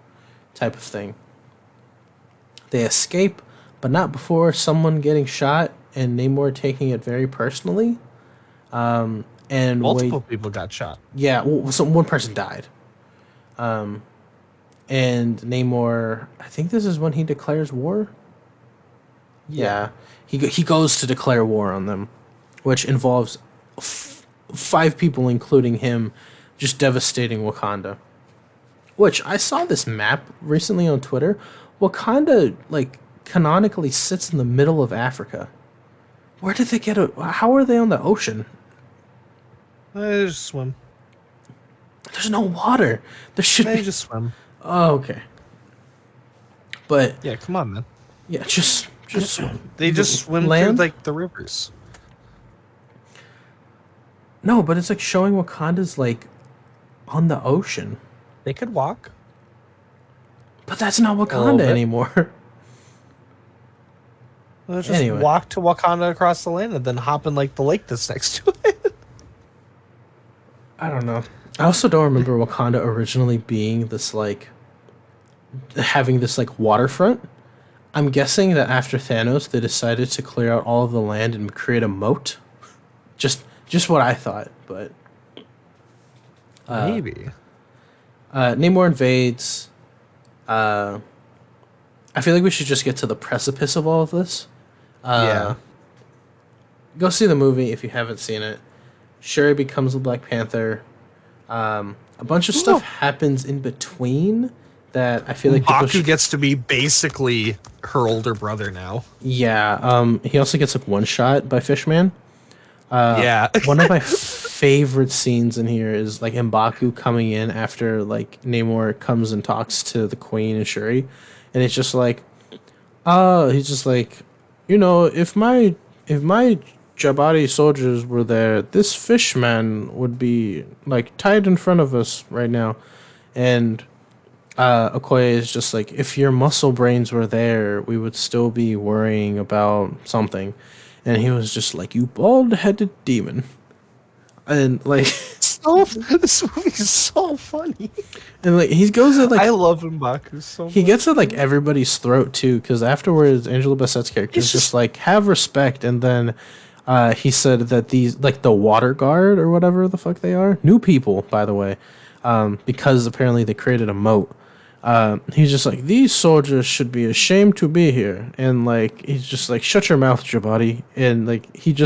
type of thing. They escape, but not before someone getting shot and Namor taking it very personally. And wait, Multiple people got shot. yeah, well, one person died. And Namor, I think this is when he declares war. Yeah. Yeah, he goes to declare war on them, which involves 5 people, including him, just devastating Wakanda. Which I saw this map recently on Twitter. Wakanda like canonically sits in the middle of Africa. Where did they get it? How are they on the ocean? They just swim. There's no water. There should They be. just swim. Oh, okay. But Yeah, come on, man. yeah, just They just swim through land. like the rivers. No, but it's like showing Wakanda's like on the ocean. They could walk But that's not a little Wakanda bit. anymore. Let's just Anyway, walk to Wakanda across the land and then hop in like the lake that's next to it. I don't know. I also don't remember Wakanda originally being this like having this like waterfront. I'm guessing that after Thanos, they decided to clear out all of the land and create a moat. Just what I thought, but Maybe. Namor invades. Uh, I feel like we should just get to the precipice of all of this. Yeah. Go see the movie if you haven't seen it. Shuri becomes the Black Panther. A bunch of stuff happens in between that I feel like people Baku gets to be basically her older brother now. Yeah. He also gets like one shot by Fishman. Yeah. One of my favorite scenes in here is like M'Baku coming in after like Namor comes and talks to the Queen and Shuri, and it's just like, he's just like, if my Jabari soldiers were there, this fishman would be like tied in front of us right now, and Okoye is just like, if your muscle brains were there, we would still be worrying about something, and he was just like, you bald-headed demon, and like, This movie is so funny. and like he goes at like I love M'Baku so much. he gets at like everybody's throat too, because afterwards Angela Bassett's character is just like, have respect, and then he said that these like the water guard or whatever the fuck they are, new people by the way, because apparently they created a moat. He's just like, these soldiers should be ashamed to be here, and like he's just like, shut your mouth, Jabari, and like he's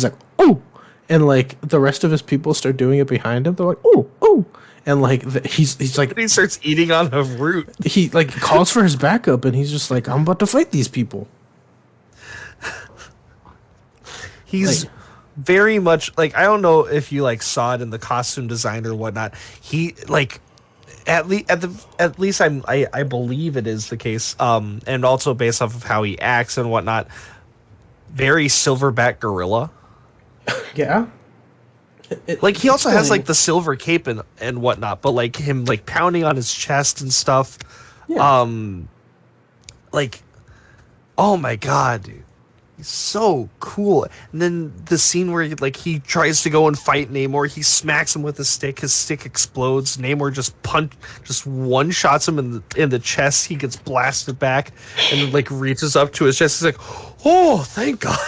like, oh, and like the rest of his people start doing it behind him. They're like, oh, oh, and like he's like, He starts eating on a root. he like calls for his backup, and he's just like, I'm about to fight these people. He's Like, very much like, I don't know if you like saw it in the costume design or whatnot. He like at least I believe it is the case. And also based off of how he acts and whatnot, very silverback gorilla. yeah. Like he also has like the silver cape and whatnot, but like him like pounding on his chest and stuff. Yeah. Like, oh my god, dude. He's so cool. And then the scene where he tries to go and fight Namor, he smacks him with a stick, his stick explodes, Namor just one shots him in the chest, he gets blasted back, and then like reaches up to his chest, he's like, oh, thank God.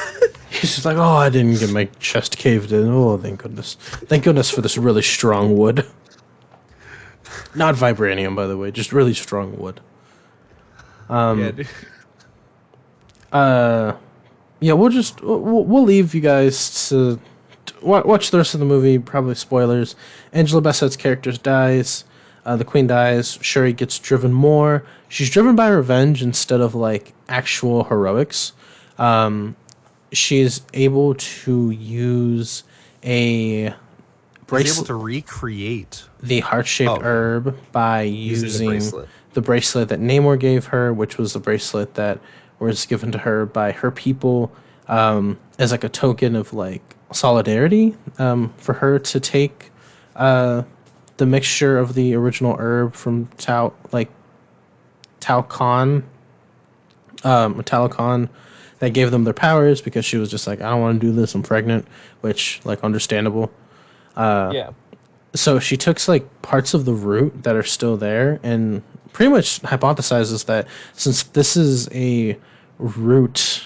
He's just like, oh, I didn't get my chest caved in. Oh, thank goodness. Thank goodness for this really strong wood. Not vibranium, by the way, just really strong wood. Yeah, dude. Yeah, we'll leave you guys to watch the rest of the movie. Probably spoilers. Angela Bassett's character dies. The queen dies. Shuri gets driven more. She's driven by revenge instead of like actual heroics. She's able to use a He's able to recreate the heart-shaped herb by using the bracelet that Namor gave her, which was the bracelet that was given to her by her people, as like a token of like solidarity, for her to take the mixture of the original herb from Talokan, that gave them their powers, because she was just like, I don't want to do this, I'm pregnant, which like understandable. Yeah. So she took like parts of the root that are still there and pretty much hypothesizes that since this is a root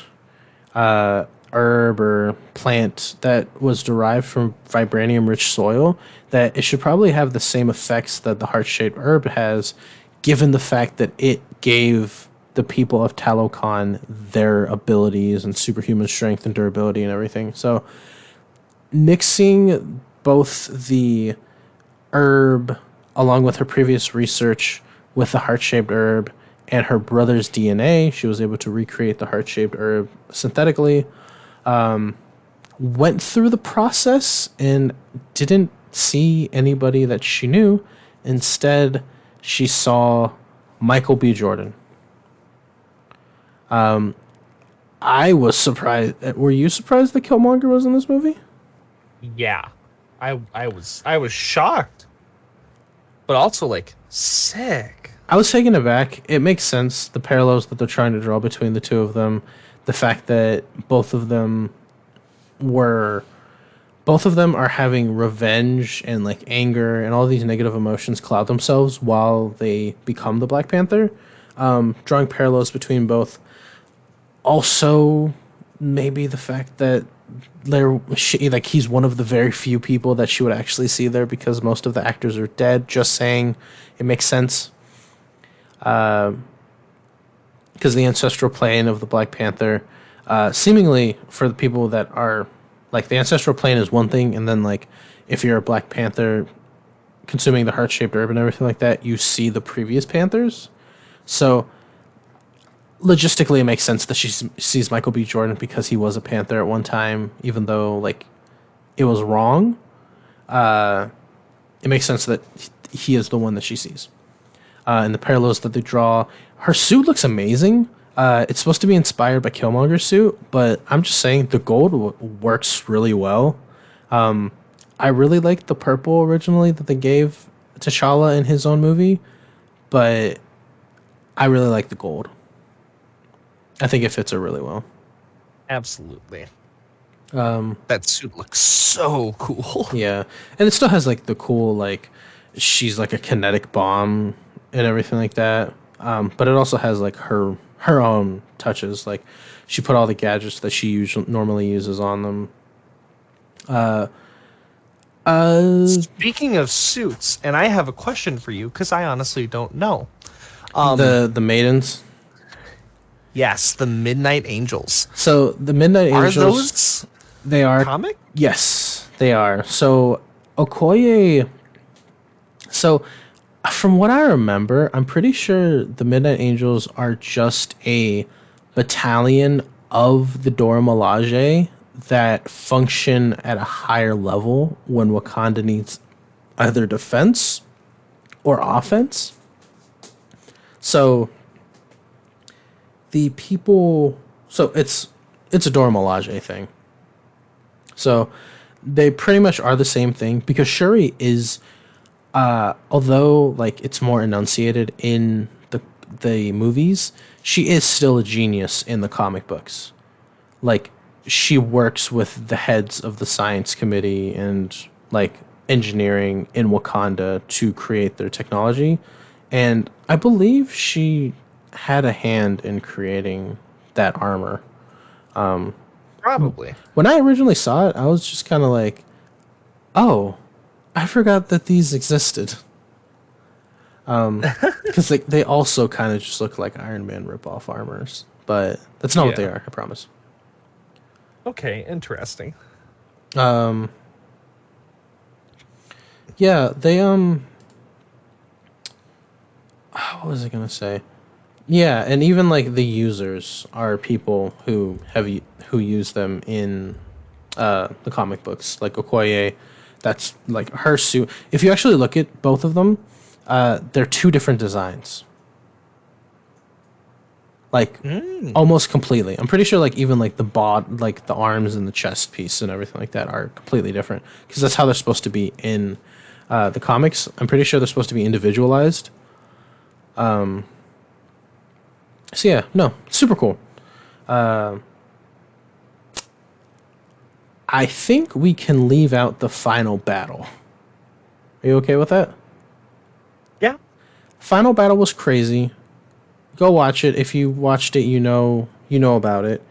herb or plant that was derived from vibranium rich soil, that it should probably have the same effects that the heart-shaped herb has, given the fact that it gave the people of Talokan their abilities and superhuman strength and durability and everything. So mixing both the herb along with her previous research with the heart-shaped herb and her brother's DNA, she was able to recreate the heart-shaped herb synthetically. Went through the process and didn't see anybody that she knew. Instead, she saw Michael B. Jordan. I was surprised. Were you surprised that Killmonger was in this movie? Yeah. I was shocked. But also like sick. I was taken aback. It makes sense, the parallels that they're trying to draw between the two of them. The fact that both of them are having revenge and like anger and all these negative emotions cloud themselves while they become the Black Panther. Drawing parallels between both. Also, maybe the fact that he's one of the very few people that she would actually see there because most of the actors are dead. Just saying, it makes sense. Because the ancestral plane of the Black Panther, seemingly for the people that are like the ancestral plane is one thing, and then like if you're a Black Panther consuming the heart shaped herb and everything like that, you see the previous Panthers. So logistically, it makes sense that she sees Michael B. Jordan because he was a Panther at one time, even though like it was wrong. It makes sense that he is the one that she sees. And the parallels that they draw, her suit looks amazing. It's supposed to be inspired by Killmonger's suit, but I'm just saying the gold works really well. I really liked the purple originally that they gave T'Challa in his own movie, but I really like the gold. I think it fits her really well. Absolutely. Um, That suit looks so cool. yeah, and it still has like the cool like she's like a kinetic bomb and everything like that. But it also has like her own touches. Like she put all the gadgets that she usually normally uses on them. Uh, uh, Speaking of suits, and I have a question for you because I honestly don't know. the maidens. Yes, the Midnight Angels. So the Midnight Are Angels, those they are comic? yes, they are. So Okoye. So from what I remember, I'm pretty sure the Midnight Angels are just a battalion of the Dora Milaje that function at a higher level when Wakanda needs either defense or offense. So the people, so it's a Dora Milaje thing. So they pretty much are the same thing because Shuri is although like it's more enunciated in the movies, she is still a genius in the comic books. Like she works with the heads of the science committee and like engineering in Wakanda to create their technology, and I believe she had a hand in creating that armor. Probably. When I originally saw it, I was just kind of like, "Oh, I forgot that these existed." Because they also kind of just look like Iron Man ripoff armors, but that's not what they Yeah. are. I promise. Okay, interesting. Um, yeah, they what was I gonna say? Yeah, and even like the users are people who use them in the comic books, like Okoye. That's like her suit. If you actually look at both of them, they're two different designs. Like Mm. almost completely. I'm pretty sure like even like like the arms and the chest piece and everything like that are completely different because that's how they're supposed to be in the comics. I'm pretty sure they're supposed to be individualized. So yeah, no, super cool. I think we can leave out the final battle. Are you okay with that? Yeah. Final battle was crazy. Go watch it. If you watched it, you know about it.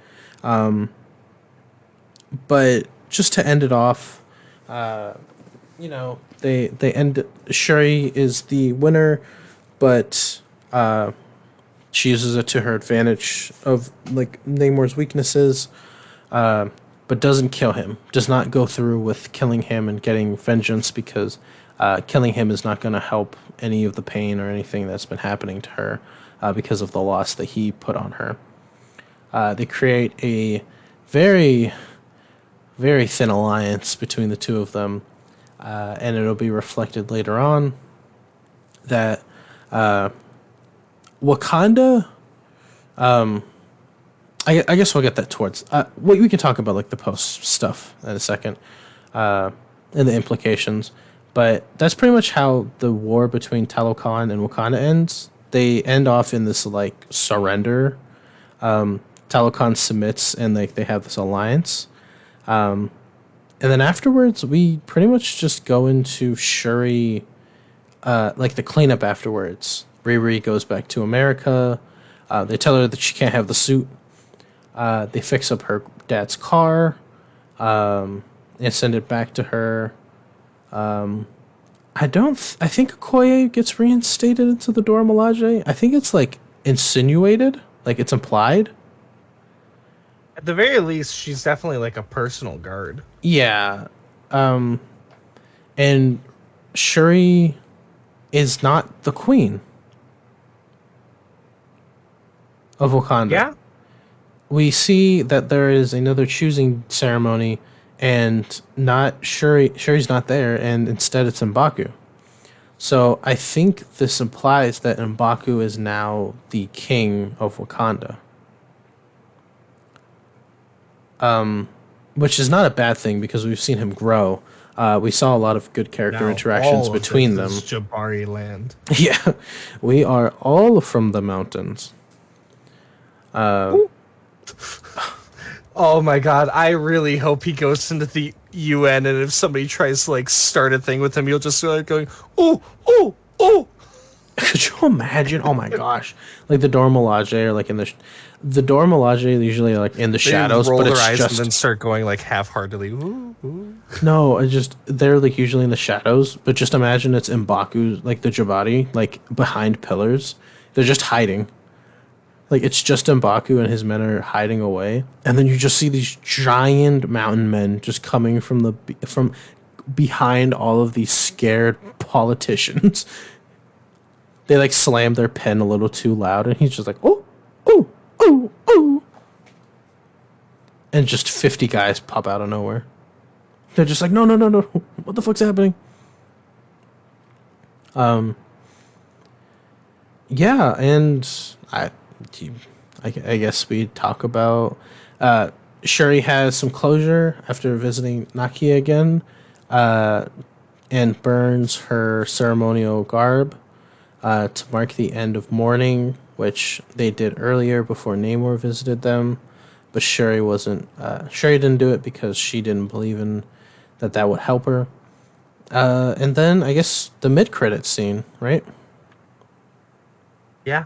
But just to end it off, they end. Shuri is the winner, but she uses it to her advantage of like Namor's weaknesses, but doesn't kill him. Does not go through with killing him and getting vengeance because killing him is not going to help any of the pain or anything that's been happening to her because of the loss that he put on her. They create a very, very thin alliance between the two of them, and it'll be reflected later on that Wakanda. I guess we'll get that towards. We can talk about like the post stuff in a second, and the implications. But that's pretty much how the war between Talokan and Wakanda ends. They end off in this like surrender. Talokan submits, and like they have this alliance. And then afterwards, we pretty much just go into Shuri, like the cleanup afterwards. Riri goes back to America. They tell her that she can't have the suit. They fix up her dad's car, and send it back to her. I don't. I think Okoye gets reinstated into the Dora Milaje. I think it's like insinuated, like it's implied. At the very least, she's definitely like a personal guard. Yeah, and Shuri is not the queen of Wakanda. Yeah. We see that there is another choosing ceremony, and not Shuri. Shuri's not there, and instead it's M'Baku. So I think this implies that M'Baku is now the king of Wakanda, which is not a bad thing because we've seen him grow. We saw a lot of good character Now interactions all of between this them. is Jabari land. Yeah, we are all from the mountains. Oh my god, I really hope he goes into the UN, and if somebody tries to like start a thing with him, you'll just start going, oh, oh, oh. Could you imagine? Oh my gosh! Like the Dora Milaje are like in the Dora Milaje usually are like in the shadows, They roll but their it's eyes just and then start going like half-heartedly. Ooh, ooh. no. It's just they're like usually in the shadows, but just imagine it's M'Baku, like the Jabari, like behind pillars. They're just hiding. Like it's just M'Baku and his men are hiding away, and then you just see these giant mountain men just coming from behind all of these scared politicians. They like slam their pen a little too loud, and he's just like, oh, oh, oh, oh, and just 50 guys pop out of nowhere. They're just like, no, no, no, no, what the fuck's happening? Yeah, and I guess we talk about Shuri has some closure after visiting Nakia again, uh, and burns her ceremonial garb to mark the end of mourning, which they did earlier before Namor visited them. But Shuri wasn't. Shuri didn't do it because she didn't believe in that would help her. And then I guess the mid credit scene, right? Yeah.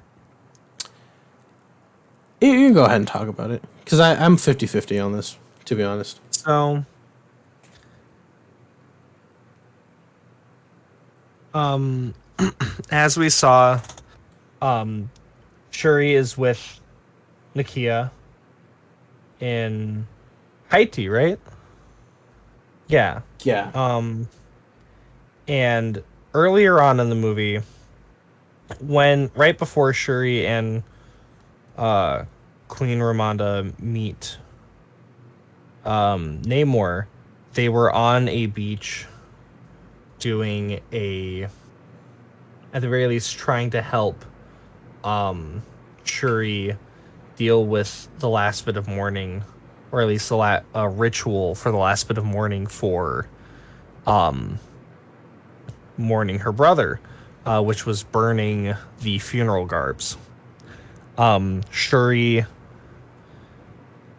You can go ahead and talk about it because I'm 50-50 on this, to be honest. So, um, as we saw, um, Shuri is with Nakia in Haiti, right? Yeah. Yeah. Um, and earlier on in the movie, when right before Shuri and Queen Ramonda meet Namor, they were on a beach doing at the very least, trying to help Shuri deal with the last bit of mourning, or at least the ritual for the last bit of mourning for mourning her brother, which was burning the funeral garbs. Shuri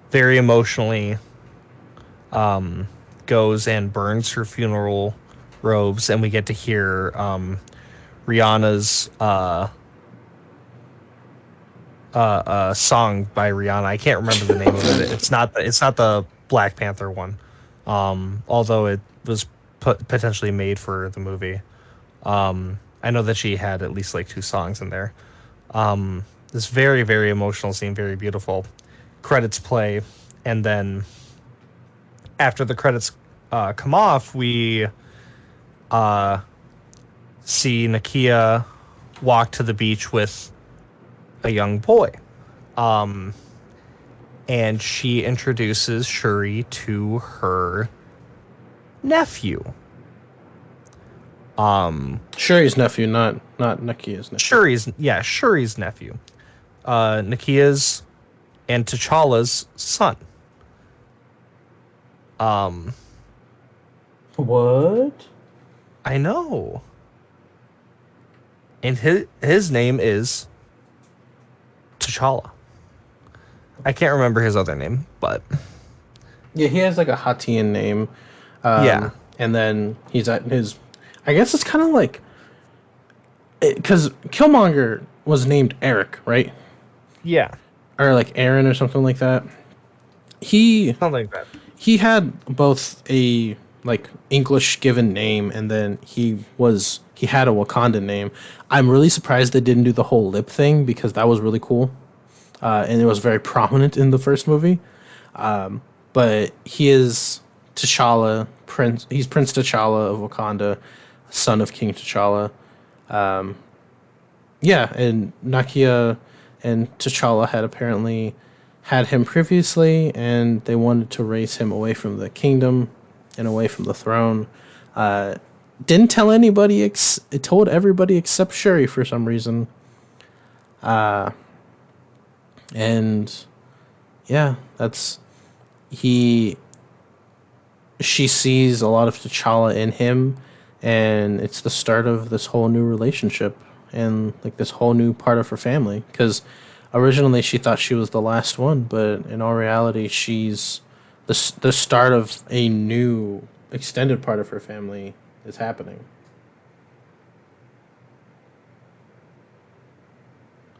very emotionally goes and burns her funeral robes, and we get to hear Rihanna's song by Rihanna. I can't remember the name of it. It's not the Black Panther one, although it was potentially made for the movie. I know that she had at least like 2 songs in there. This very, very emotional scene, very beautiful. Credits play, and then after the credits come off, we see Nakia walk to the beach with a young boy. And she introduces Shuri to her nephew. Shuri's nephew, not Nakia's nephew. Shuri's nephew. Nakia's and T'Challa's son. What? I know. And his name is T'Challa. I can't remember his other name, but Yeah, he has like a Hatian name. yeah. And then he's at his. I guess it's kind of like. Because Killmonger was named Eric, right? Yeah. or like Aaron or something like that. He Something like that. he had both a like English given name and then he had a Wakandan name. I'm really surprised they didn't do the whole lip thing because that was really cool. And it was very prominent in the first movie. But he is T'Challa, Prince. He's Prince T'Challa of Wakanda, son of King T'Challa. Yeah, and Nakia and T'Challa had apparently had him previously, and they wanted to raise him away from the kingdom and away from the throne. Uh, didn't tell anybody. It told everybody except Shuri for some reason. And yeah, that's he. She sees a lot of T'Challa in him, and it's the start of this whole new relationship and like this whole new part of her family. Because originally she thought she was the last one, but in all reality, she's the start of a new extended part of her family is happening.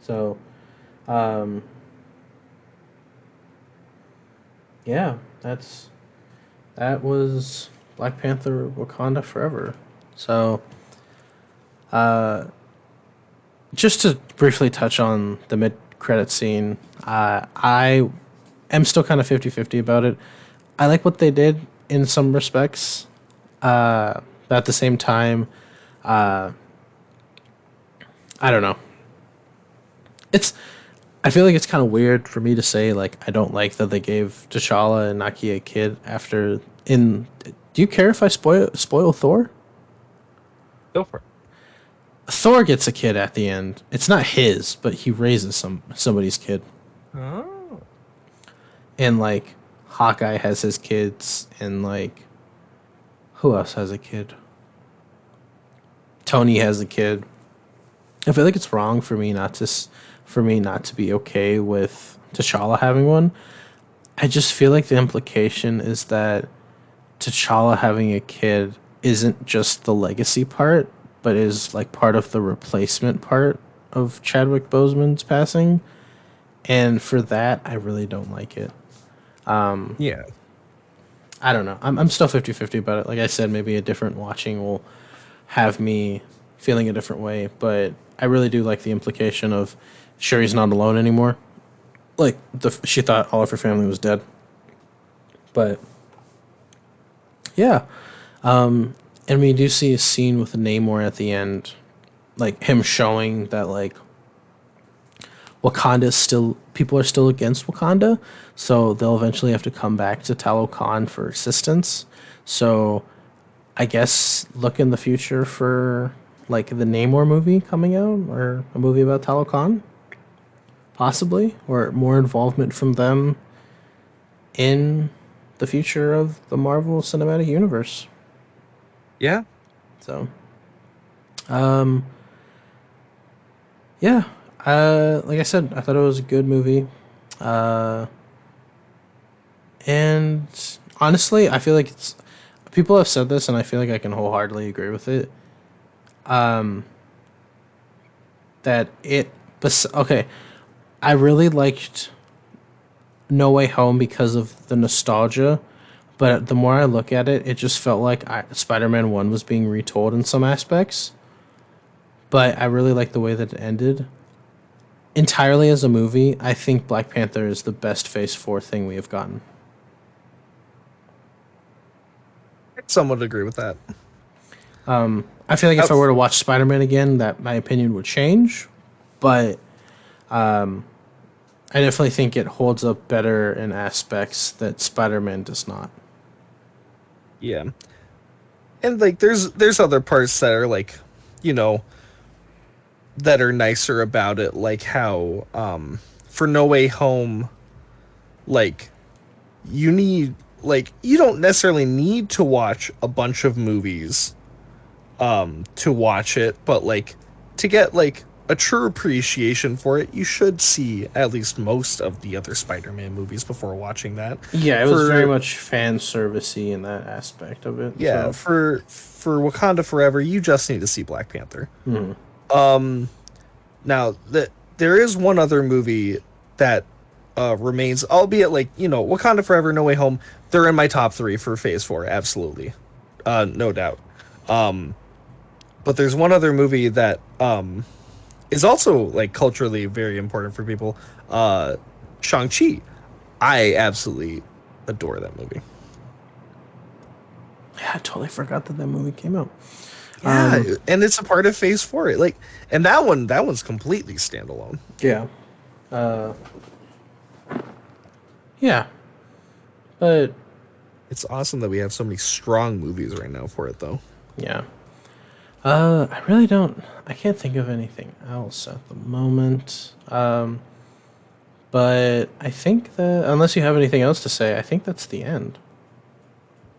So, um, yeah, that was Black Panther Wakanda Forever. So, just to briefly touch on the mid credit scene, I am still kind of 50-50 about it. I like what they did in some respects. But at the same time, I don't know. It's I feel like it's kind of weird for me to say like I don't like that they gave T'Challa and Naki a kid after in. Do you care if I spoil Thor? Go for it. Thor gets a kid at the end. It's not his, but he raises somebody's kid. Oh. And like Hawkeye has his kids, and like who else has a kid? Tony has a kid. I feel like it's wrong for me for me not to be okay with T'Challa having one. I just feel like the implication is that T'Challa having a kid isn't just the legacy part, but is like part of the replacement part of Chadwick Boseman's passing. And for that, I really don't like it. Yeah. I don't know. I'm still 50-50 about it. Like I said, maybe a different watching will have me feeling a different way, but I really do like the implication of Sherry's not alone anymore. Like she thought all of her family was dead. But yeah, and we do see a scene with Namor at the end, like him showing that like Wakanda is still people are still against Wakanda, so they'll eventually have to come back to Talokan for assistance. So I guess look in the future for like the Namor movie coming out or a movie about Talokan, possibly, or more involvement from them in the future of the Marvel Cinematic Universe. Yeah. So, um, yeah, like I said, I thought it was a good movie. Uh, and honestly, I feel like it's people have said this, and I feel like I can wholeheartedly agree with it. Um, that it, okay, I really liked No Way Home because of the nostalgia, but the more I look at it, it just felt like Spider-Man 1 was being retold in some aspects. But I really like the way that it ended. Entirely as a movie, I think Black Panther is the best Phase 4 thing we have gotten. Some would agree with that. I feel like if I Outs- were to watch Spider-Man again, that my opinion would change, but I definitely think it holds up better in aspects that Spider-Man does not. yeah. And like there's other parts that are like, you know, that are nicer about it, like how for No Way Home, like you need like you don't necessarily need to watch a bunch of movies to watch it, but like to get like a true appreciation for it, you should see at least most of the other Spider-Man movies before watching that. Yeah, it was very For much fan servicey in that aspect of it. yeah, So, for Wakanda Forever, you just need to see Black Panther. mhm. Now, there is one other movie that remains, albeit like Wakanda Forever, No Way Home. They're in my top three for Phase 4, absolutely, no doubt. Um, but there's one other movie that is also like culturally very important for people. Shang-Chi. I absolutely adore that movie. Yeah, I totally forgot that that movie came out. Yeah, and it's a part of Phase 4. Like, and that one's completely standalone. Yeah. Uh, yeah, but It's awesome that we have so many strong movies right now for it, though. yeah. I really don't. I can't think of anything else at the moment. But I think that unless you have anything else to say, I think that's the end.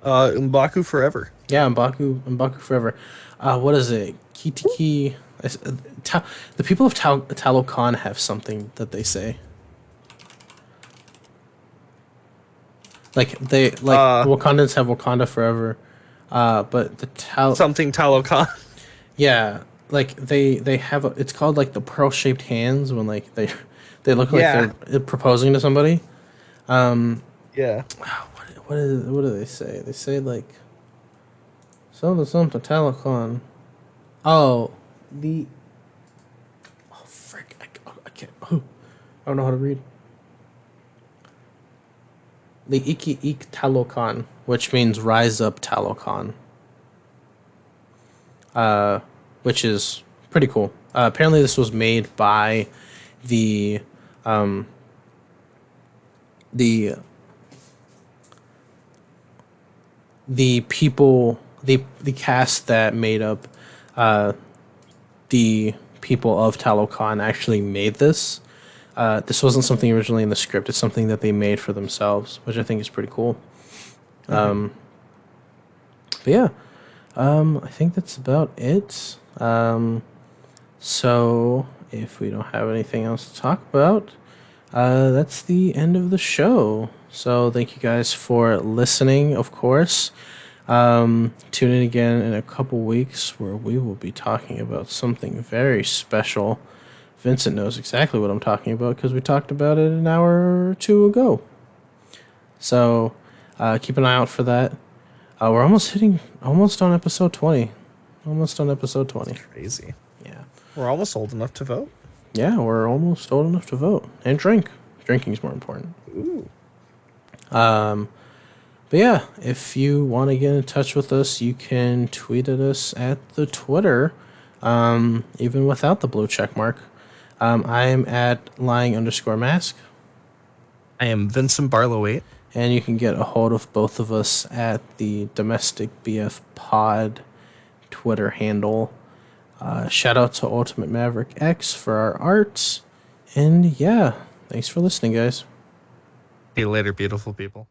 M'Baku Forever. Yeah, Mbaku forever. What is it? Kitiki. The people of Talokan have something that they say. Like Uh, Wakandans have Wakanda forever. But the Tal something Talokan. Yeah, like they have it's called like the pearl shaped hands when like they look like Yeah, they're proposing to somebody. Um, yeah. what do they say? They say like something Talakon. Oh, the oh frick! I can't. I don't know how to read. The Iki Ik Talokan, which means rise up Talokan. Uh, which is pretty cool. Apparently, this was made by the um the the people the cast that made up uh, the people of Talokan actually made this. This wasn't something originally in the script. It's something that they made for themselves, which I think is pretty cool. Hmm. But yeah, I think that's about it. So if we don't have anything else to talk about, that's the end of the show. So thank you guys for listening, of course. Tune in again in a couple weeks where we will be talking about something very special. Vincent knows exactly what I'm talking about because we talked about it an hour or two ago. So keep an eye out for that. We're almost on episode 20. Almost on episode 20. Crazy. Yeah. We're almost old enough to vote. Yeah, we're almost old enough to vote and drink. Drinking is more important. Ooh. Um, But yeah, if you want to get in touch with us, you can tweet at us at the Twitter, even without the blue check mark. I'm at lying_mask, I am Vincent Barlow 8. and you can get a hold of both of us at the Domestic BF Pod Twitter handle. Shout out to Ultimate Maverick X for our art. And yeah, thanks for listening, guys. See you later, beautiful people.